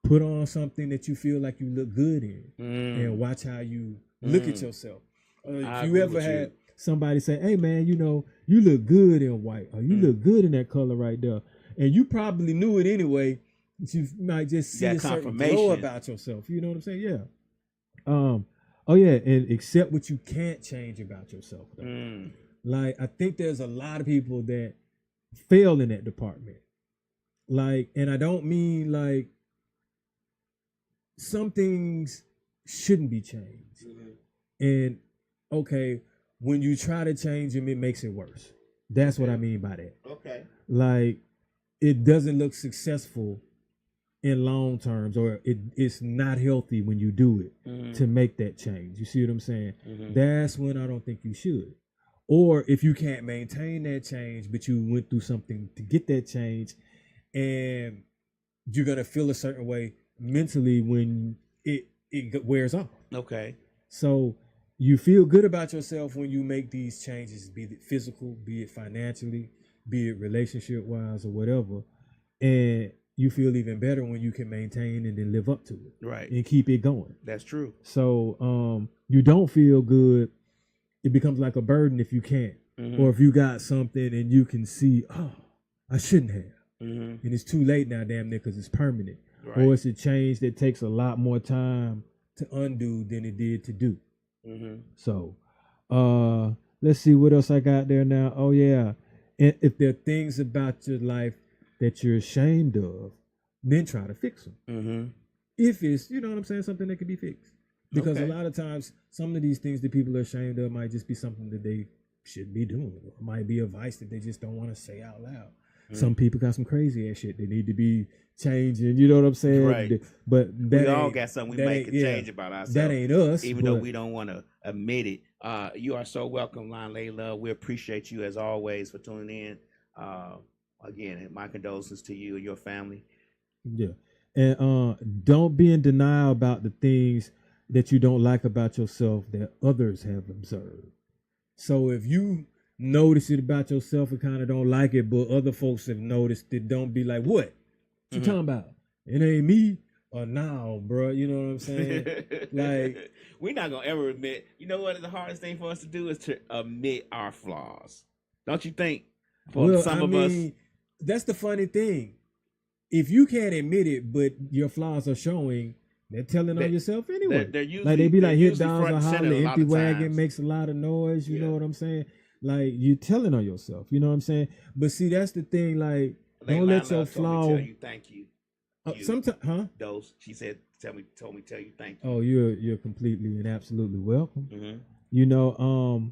put on something that you feel like you look good in, and watch how you look at yourself. If you ever had, somebody say, hey man, you know, you look good in white, or you look good in that color right there. And you probably knew it anyway. But you might just see a certain glow about yourself. You know what I'm saying? Yeah. Oh yeah, and accept what you can't change about yourself. Like, I think there's a lot of people that fail in that department. Like, and I don't mean like some things shouldn't be changed. And okay, when you try to change them, it makes it worse. That's what I mean by that. Okay. Like, it doesn't look successful in long terms, or it's not healthy when you do it to make that change. You see what I'm saying? That's when I don't think you should. Or if you can't maintain that change, but you went through something to get that change, and you're gonna feel a certain way mentally when it wears off. Okay. So you feel good about yourself when you make these changes, be it physical, be it financially, be it relationship wise or whatever. And you feel even better when you can maintain and then live up to it. Right. And keep it going. That's true. So you don't feel good. It becomes like a burden if you can't. Or if you got something and you can see, oh, I shouldn't have. And it's too late now, damn near, because it's permanent. Right. Or it's a change that takes a lot more time to undo than it did to do. So let's see what else I got there now. Oh yeah. And if there are things about your life that you're ashamed of, then try to fix them. If it's, you know what I'm saying, something that can be fixed. Because a lot of times, some of these things that people are ashamed of might just be something that they shouldn't be doing. Or it might be a vice that they just don't want to say out loud. Some people got some crazy ass shit they need to be changing. You know what I'm saying? Right. But we all got something we make a change about ourselves. That ain't us. Even though we don't want to admit it. You are so welcome, Lon Layla. We appreciate you as always for tuning in. Again, my condolences to you and your family. Yeah. And don't be in denial about the things that you don't like about yourself that others have observed. So if you notice it about yourself and kind of don't like it, but other folks have noticed it, don't be like, what you talking about? It ain't me. Or now, bro, you know what I'm saying? Like, we're not gonna ever admit. You know what? The hardest thing for us to do is to admit our flaws. Don't you think? For some of us, that's the funny thing. If you can't admit it, but your flaws are showing, they're telling on yourself anyway. They're usually, like they be like, hit downs or holler, empty wagon makes a lot of noise. You know what I'm saying? Like, you telling on yourself. You know what I'm saying? But see, that's the thing. Like, don't let your flaw. Tell you thank you. Sometimes, huh? Those she said, told me, tell you thank you. Oh, you're completely and absolutely welcome. You know,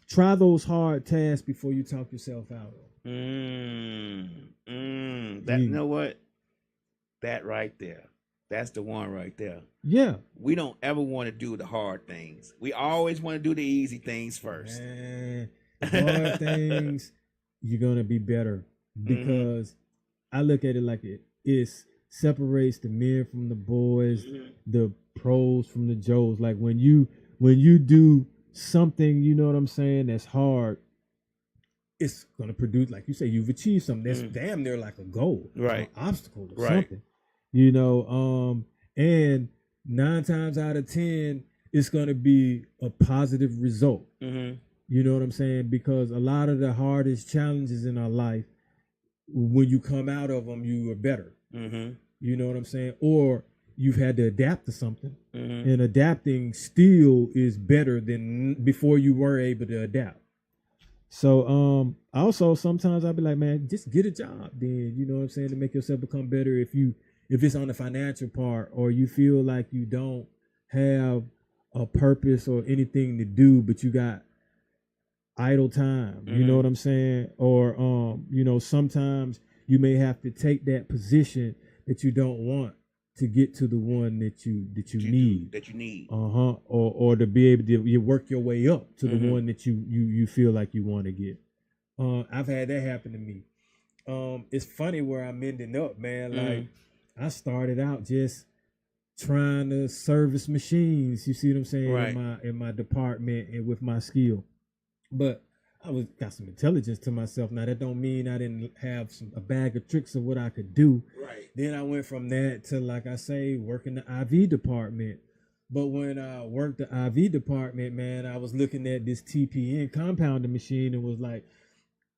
try those hard tasks before you talk yourself out. That you know what? That right there. That's the one right there. Yeah. We don't ever want to do the hard things. We always want to do the easy things first. Man, hard things, you're gonna be better because I look at it like it separates the men from the boys, the pros from the Joes. Like when you do something, you know what I'm saying, that's hard, it's gonna produce, like you say, you've achieved something that's damn near like a goal, right? An obstacle or something. You know, and 9 times out of 10, it's gonna be a positive result. You know what I'm saying? Because a lot of the hardest challenges in our life, when you come out of them, you are better. You know what I'm saying? Or you've had to adapt to something, and adapting still is better than before you were able to adapt. So also sometimes I'll be like, man, just get a job then, you know what I'm saying, to make yourself become better. If it's on the financial part, or you feel like you don't have a purpose or anything to do, but you got idle time, you know what I'm saying? Or you know, sometimes you may have to take that position that you don't want to get to the one that you need. Or to be able to work your way up to the one that you feel like you want to get. I've had that happen to me. It's funny where I'm ending up, man. Like, I started out just trying to service machines, you see what I'm saying, in my department and with my skill. But I got some intelligence to myself. Now, that don't mean I didn't have a bag of tricks of what I could do. Right. Then I went from that to, like I say, working the IV department, But when I worked the IV department, man, I was looking at this TPN compounding machine and was like,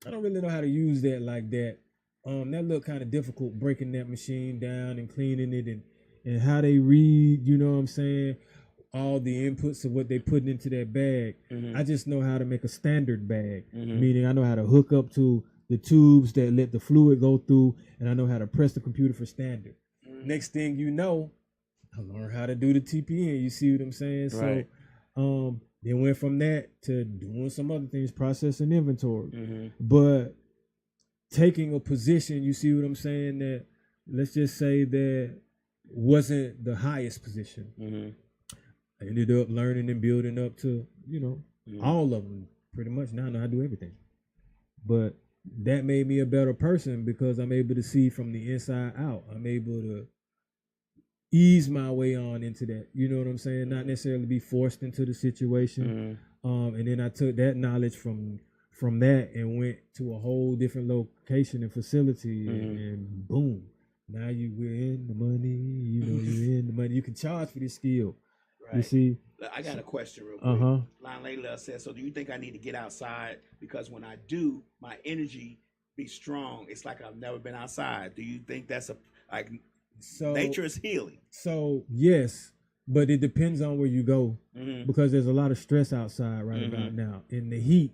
I don't really know how to use that like that. That looked kind of difficult, breaking that machine down and cleaning it, and how they read, you know what I'm saying, all the inputs of what they putting into that bag. I just know how to make a standard bag, meaning I know how to hook up to the tubes that let the fluid go through, and I know how to press the computer for standard. Next thing you know, I learned how to do the TPN. You see what I'm saying? Right. So then went from that to doing some other things, processing inventory. But taking a position, you see what I'm saying, that let's just say that wasn't the highest position. I ended up learning and building up to, you know, all of them pretty much. Now I know how to do everything. But that made me a better person because I'm able to see from the inside out. I'm able to ease my way on into that. You know what I'm saying? Not necessarily be forced into the situation. And then I took that knowledge from that and went to a whole different location and facility, and boom, now we're in the money. You know, you're in the money. You can charge for this skill. Right. You see? I got a question real quick. Lon Layla says, so do you think I need to get outside? Because when I do, my energy be strong. It's like I've never been outside. Do you think that's nature is healing? So yes, but it depends on where you go, because there's a lot of stress outside right about now, and the heat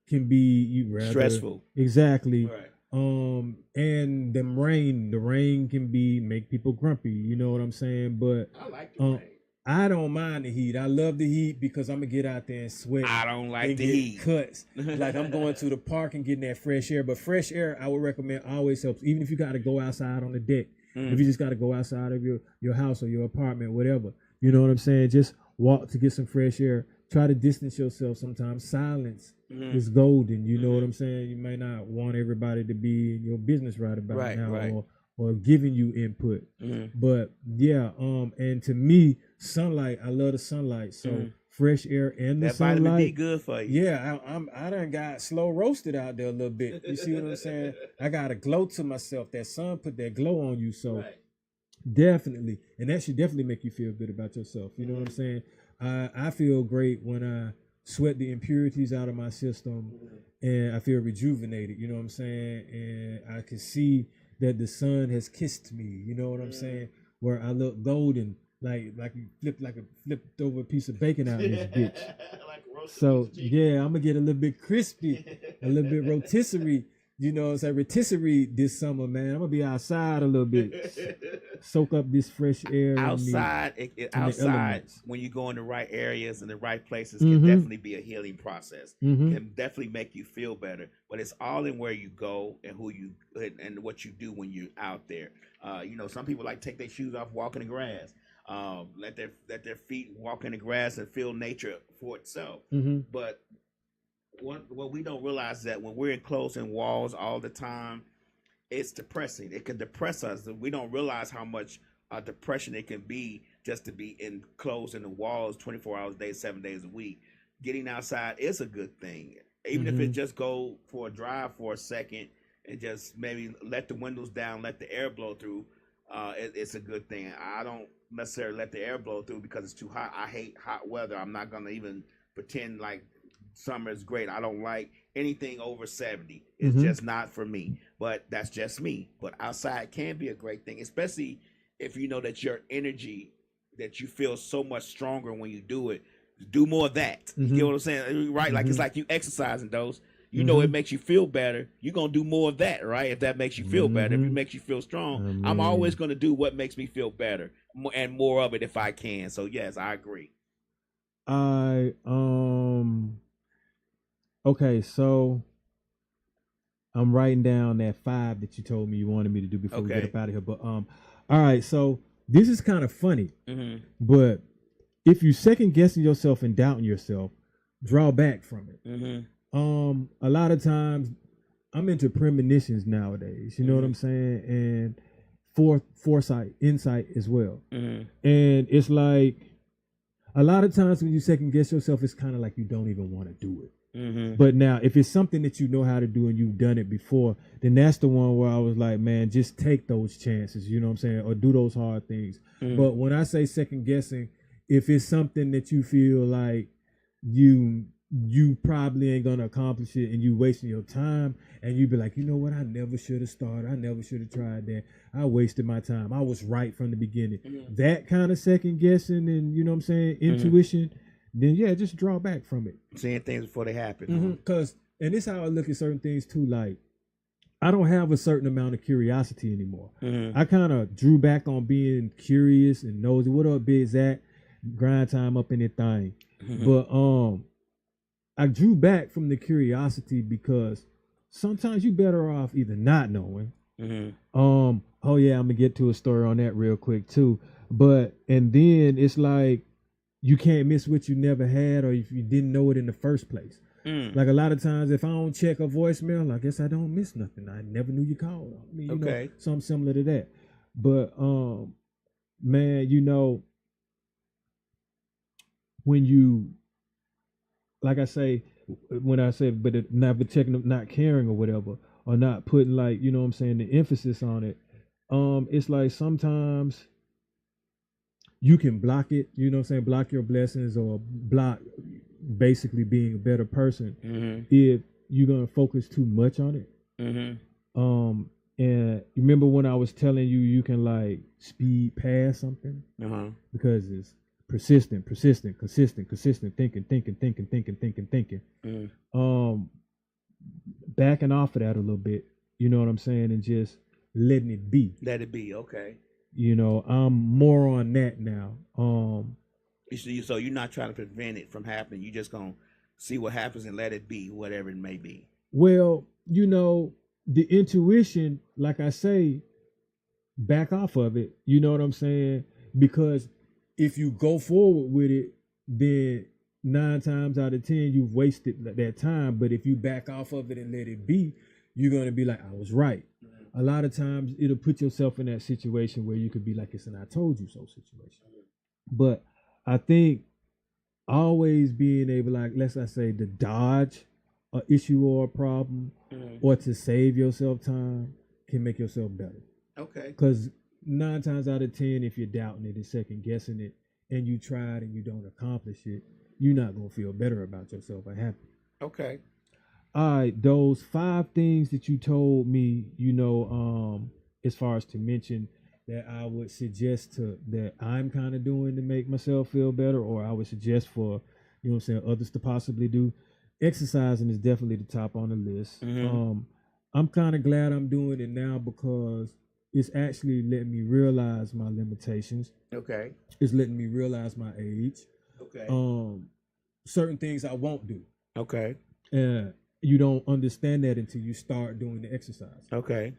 can be stressful. Exactly. Right. And the rain can make people grumpy. You know what I'm saying? But I like the rain. I don't mind the heat. I love the heat because I'm gonna get out there and sweat. I don't like the heat. Cuts. Like I'm going to the park and getting that fresh air. But fresh air, I would recommend, always helps. Even if you got to go outside on the deck, if you just got to go outside of your house or your apartment, whatever. You know what I'm saying? Just walk to get some fresh air. Try to distance yourself sometimes. Silence is golden. You know what I'm saying? You may not want everybody to be in your business right about now or giving you input. But yeah, and to me, sunlight, I love the sunlight. So fresh air and the sunlight. Vitamin D good for you. Yeah, I done got slow roasted out there a little bit. You see what I'm saying? I got a glow to myself. That sun put that glow on you. So definitely, and that should definitely make you feel good about yourself. You know what I'm saying? I feel great when I sweat the impurities out of my system, and I feel rejuvenated. You know what I'm saying? And I can see that the sun has kissed me. You know what I'm saying? Where I look golden, like you flipped over a piece of bacon out of this bitch. So yeah, I'm gonna get a little bit crispy, a little bit rotisserie. You know, it's a rotisserie this summer, man. I'm gonna be outside a little bit, soak up this fresh air. Outside, when you go in the right areas and the right places, can definitely be a healing process. Can definitely make you feel better. But it's all in where you go and who you and what you do when you're out there. You know, some people like take their shoes off, walk in the grass, let their feet walk in the grass and feel nature for itself. But what we don't realize is that when we're enclosed in walls all the time, it's depressing. It can depress us. We don't realize how much depression it can be just to be enclosed in the walls 24 hours a day, 7 days a week. Getting outside is a good thing. Even if it just go for a drive for a second and just maybe let the windows down, let the air blow through, it's a good thing. I don't necessarily let the air blow through because it's too hot. I hate hot weather. I'm not going to even pretend like summer is great. I don't like anything over 70. It's just not for me. But that's just me. But outside can be a great thing, especially if you know that your energy, that you feel so much stronger when you do it. Do more of that. You get what I'm saying? Right? Like it's like you exercising those. You know it makes you feel better. You're going to do more of that, right? If that makes you feel better, if it makes you feel strong, I'm always going to do what makes me feel better and more of it if I can. So yes, I agree. Okay, so I'm writing down that 5 that you told me you wanted me to do before we get up out of here. But all right, so this is kind of funny, but if you second guessing yourself and doubting yourself, draw back from it. A lot of times I'm into premonitions nowadays. You know what I'm saying? And foresight, insight as well. And it's like a lot of times when you second guess yourself, it's kind of like you don't even want to do it. But now, if it's something that you know how to do and you've done it before, then that's the one where I was like, man, just take those chances, you know what I'm saying, or do those hard things. But when I say second guessing, if it's something that you feel like you probably ain't gonna accomplish it and you wasting your time, and you be like, you know what, I never should have started, I never should have tried that, I wasted my time, I was right from the beginning. That kind of second guessing and, you know what I'm saying, intuition, then yeah, just draw back from it. Seeing things before they happen. Because and this is how I look at certain things too, like I don't have a certain amount of curiosity anymore. I kind of drew back on being curious and nosy. What up, Big Zach? Grind time up in that thing. But I drew back from the curiosity because sometimes you better off either not knowing. Oh yeah, I'm gonna get to a story on that real quick too. But and then it's like you can't miss what you never had, or if you didn't know it in the first place. Like a lot of times, if I don't check a voicemail, I guess I don't miss nothing. I never knew you called. I mean, you know, something similar to that. But man, you know, when you, like I say, when I say, but never checking, not caring or whatever, or not putting, like, you know what I'm saying, the emphasis on it. It's like sometimes you can block it, you know what I'm saying, block your blessings, or block basically being a better person if you're gonna focus too much on it. And remember when I was telling you, you can like speed past something because it's persistent, consistent thinking. Backing off of that a little bit, you know what I'm saying, and just letting it be. Let it be, okay. You know, I'm more on that now. So you're not trying to prevent it from happening. You just gonna see what happens and let it be, whatever it may be. Well, you know, the intuition, like I say, back off of it. You know what I'm saying? Because if you go forward with it, then 9 times out of 10 you've wasted that time. But if you back off of it and let it be, you're gonna be like, I was right. A lot of times it'll put yourself in that situation where you could be like, it's an I told you so situation. But I think always being able, like, let's say, to dodge an issue or a problem, or to save yourself time, can make yourself better. Okay. Because 9 times out of 10, if you're doubting it and second guessing it, and you tried and you don't accomplish it, you're not gonna feel better about yourself or happy. Okay. All right, those 5 things that you told me, you know, as far as to mention, that I would suggest that I'm kind of doing to make myself feel better, or I would suggest for, you know what I'm saying, others to possibly do. Exercising is definitely the top on the list. I'm kind of glad I'm doing it now because it's actually letting me realize my limitations. Okay. It's letting me realize my age. Okay. Certain things I won't do. Okay. You don't understand that until you start doing the exercise. Okay.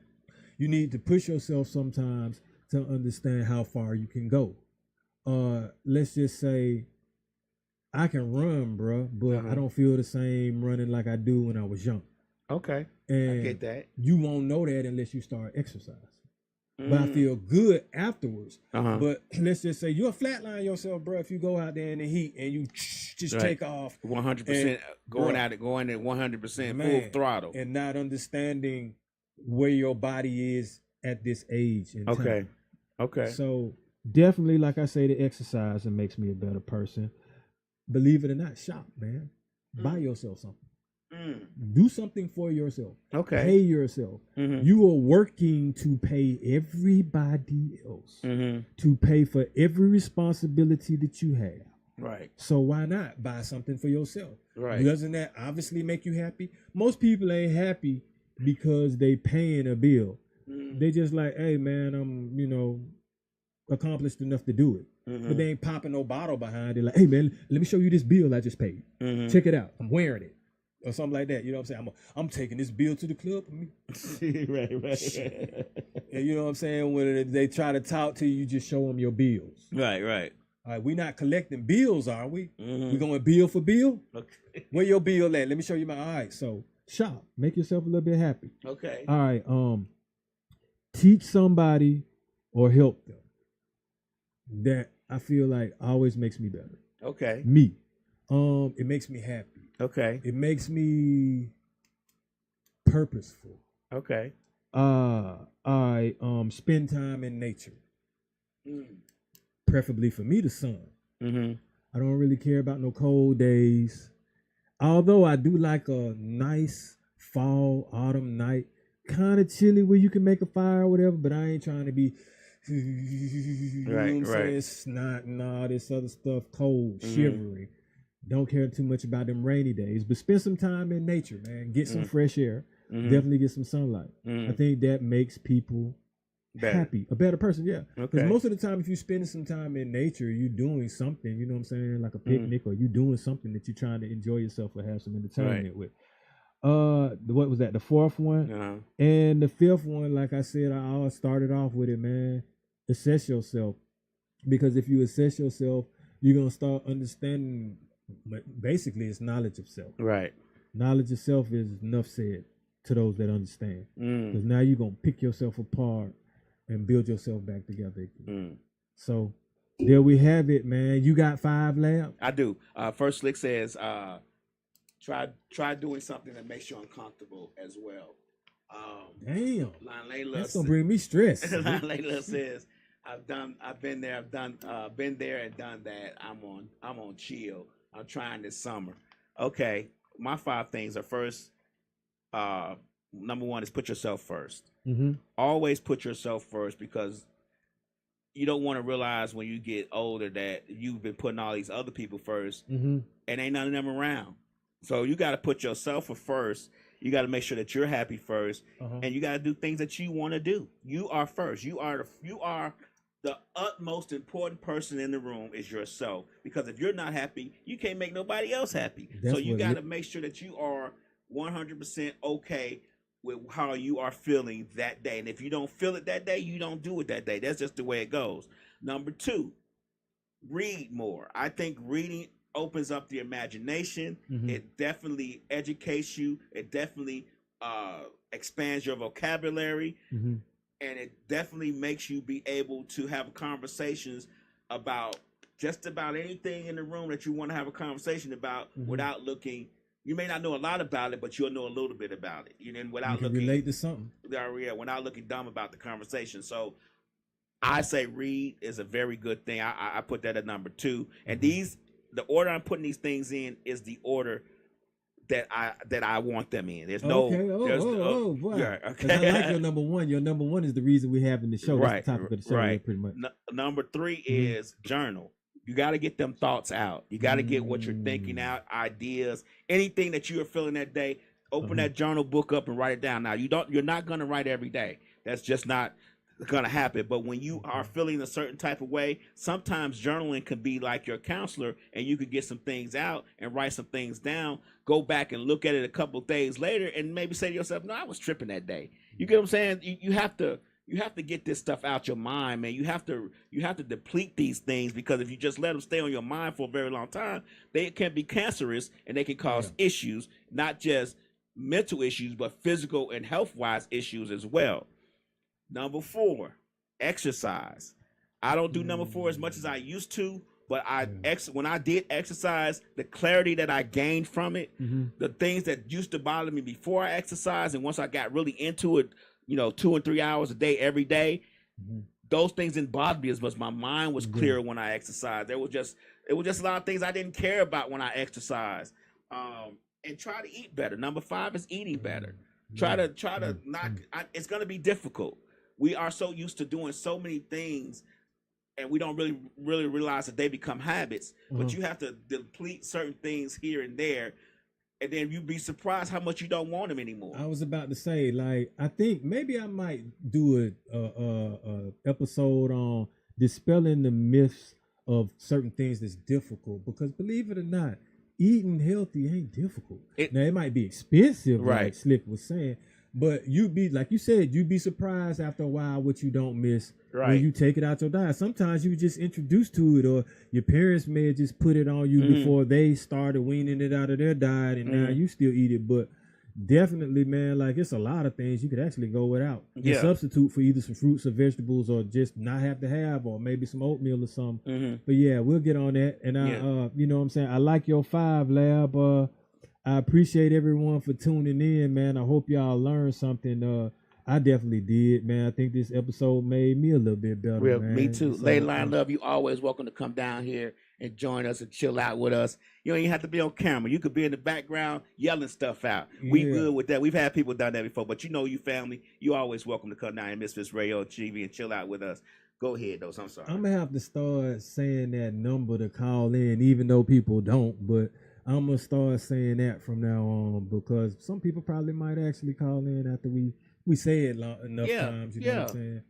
You need to push yourself sometimes to understand how far you can go. Let's just say I can run, bro, but I don't feel the same running like I do when I was young. Okay. And I get that. You won't know that unless you start exercise. But I feel good afterwards. But let's just say you'll flatline yourself, bro, if you go out there in the heat and you just take off 100%, going at 100% full throttle, and not understanding where your body is at this age and time. Okay. So definitely, like I say, the exercise, it makes me a better person. Believe it or not, shop, man. Buy yourself something. Do something for yourself. Okay. Pay yourself. You are working to pay everybody else, to pay for every responsibility that you have. Right. So why not buy something for yourself? Right. Doesn't that obviously make you happy? Most people ain't happy because they paying a bill. They just like, hey man, I'm, you know, accomplished enough to do it. But they ain't popping no bottle behind it. Like, hey man, let me show you this bill I just paid. Check it out. I'm wearing it. Or something like that. You know what I'm saying? I'm taking this bill to the club. Right. And you know what I'm saying? When they try to talk to you, you just show them your bills. Right. All right, we're not collecting bills, are we? We going bill for bill? Okay. Where your bill at? Let me show you my. All right, so shop. Make yourself a little bit happy. Okay. All right. Teach somebody or help them. That I feel like always makes me better. Okay. Me. It makes me happy. Okay. It makes me purposeful. Okay. I spend time in nature. Preferably for me, the sun. Mm-hmm. I don't really care about no cold days. Although I do like a nice fall, autumn night, kind of chilly where you can make a fire or whatever, but I ain't trying to be, you know what I'm saying, snot and all this other stuff, cold, shivery. Don't care too much about them rainy days, but spend some time in nature, man. Get some fresh air. Definitely get some sunlight. I think that makes people happy, a better person, yeah. Because most of the time, if you're spending some time in nature, you're doing something, you know what I'm saying, like a picnic, or you're doing something that you're trying to enjoy yourself or have some entertainment with. What was that? The fourth one, and the fifth one. Like I said, I started off with it, man. Assess yourself, because if you assess yourself, you're gonna start understanding. Basically, it's knowledge of self. Right. Knowledge of self is enough said to those that understand. Because now you're gonna pick yourself apart and build yourself back together again. So there we have it, man. You got 5 labs? I do. First Slick says, try doing something that makes you uncomfortable as well. Damn. That's gonna bring me stress. Layla says, I've been there and done that. I'm on chill. I'm trying this summer. Okay. My 5 things are first, number 1 is put yourself first. Always put yourself first, because you don't want to realize when you get older that you've been putting all these other people first and ain't none of them around. So you got to put yourself first. You got to make sure that you're happy first, and you got to do things that you want to do. You are first. You are the utmost important person in the room is yourself, because if you're not happy, you can't make nobody else happy. So you got to make sure that you are 100% okay with how you are feeling that day. And if you don't feel it that day, you don't do it that day. That's just the way it goes. Number 2, read more. I think reading opens up the imagination. It definitely educates you. It definitely expands your vocabulary. And it definitely makes you be able to have conversations about just about anything in the room that you want to have a conversation about without looking. You may not know a lot about it, but you'll know a little bit about it. You know, without you can looking relate to something. Yeah, without looking dumb about the conversation. So I say read is a very good thing. I put that at number 2. And the order I'm putting these things in is the order that I want them in. There's no boy. Yeah, okay. I like your number 1. Your number 1 is the reason we're having the show. That's the topic of the show, pretty much. Number 3 is journal. You got to get them thoughts out. You got to get what you're thinking out, ideas, anything that you are feeling that day. Open that journal book up and write it down. Now you're not going to write every day. That's just not going to happen. But when you are feeling a certain type of way, sometimes journaling can be like your counselor, and you could get some things out and write some things down. Go back and look at it a couple of days later and maybe say to yourself, no, I was tripping that day. You get what I'm saying? You have to get this stuff out your mind, man. You have to deplete these things, because if you just let them stay on your mind for a very long time, they can be cancerous and they can cause issues, not just mental issues, but physical and health-wise issues as well. Number 4, exercise. I don't do number 4 as much as I used to, but when I did exercise, the clarity that I gained from it, the things that used to bother me before I exercised, and once I got really into it, 2 and 3 hours a day, every day, those things didn't bother me as much. My mind was clearer when I exercised. It was just a lot of things I didn't care about when I exercised. And try to eat better. Number 5 is eating better. Try to not. It's going to be difficult. We are so used to doing so many things, and we don't really realize that they become habits. But you have to deplete certain things here and there, and then you'd be surprised how much you don't want them anymore. I was about to say, like, I think maybe I might do a episode on dispelling the myths of certain things that's difficult, because believe it or not, eating healthy ain't difficult. Now it might be expensive, like Slick was saying, but you'd be, like you said, you'd be surprised after a while what you don't miss when you take it out your diet. Sometimes you just introduced to it, or your parents may have just put it on you before they started weaning it out of their diet, and now you still eat it. But definitely, man, like, it's a lot of things you could actually go without and substitute for either some fruits or vegetables, or just not have to have, or maybe some oatmeal or something. But yeah, we'll get on that. And I you know what I'm saying, I like your 5 lab. I appreciate everyone for tuning in, man. I hope y'all learned something. I definitely did, man. I think this episode made me a little bit better, man. Me too. So, Layla, I love you. Always welcome to come down here and join us and chill out with us. You don't even have to be on camera. You could be in the background yelling stuff out. We good with that. We've had people done that before, but you family, you always welcome to come down and Misfits Radio TV and chill out with us. Go ahead, though. I'm sorry. I'm gonna have to start saying that number to call in, even though people don't. But I'm gonna start saying that from now on, because some people probably might actually call in after we say it enough times. You know what I'm saying?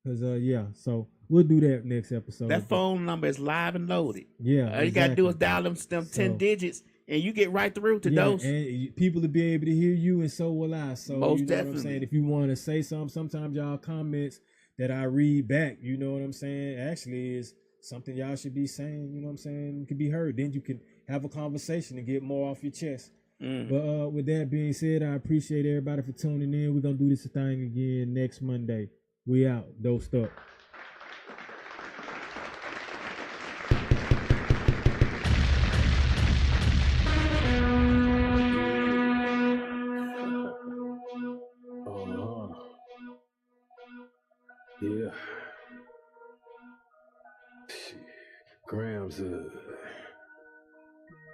Because so we'll do that next episode. That phone number is live and loaded. Yeah, all you gotta do is dial them 10 digits, and you get right through to those. And people will be able to hear you, and so will I. So most you know definitely. What I'm saying? If you want to say something, sometimes y'all comments that I read back, you know what I'm saying, actually is something y'all should be saying, you know what I'm saying, can be heard. Then you can have a conversation and get more off your chest. But with that being said, I appreciate everybody for tuning in. We're going to do this thing again next Monday. We out. Dosed up. Yeah. Grams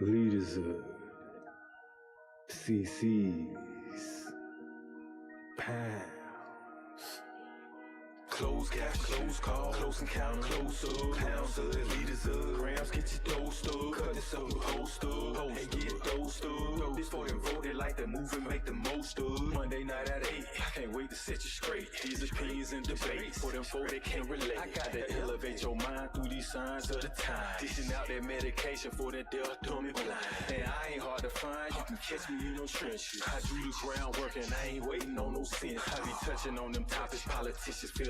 leaders CC's pounds. Close gap, close call, close encounter, close up, pounds of leaders of grams, get your dosed up, cut this up, host up, and get dosed up. This for them voted like the moving, make the most of. Monday night at 8, I can't wait to set you straight. These opinions and debates for them folk that can't relate. I gotta elevate your mind through these signs of the time. Dishing out that medication for that deaf, dumb, and blind. And I ain't hard to find, you can catch me in no trenches. I do the groundwork and I ain't waiting on no sense. I be touching on them topics politicians feel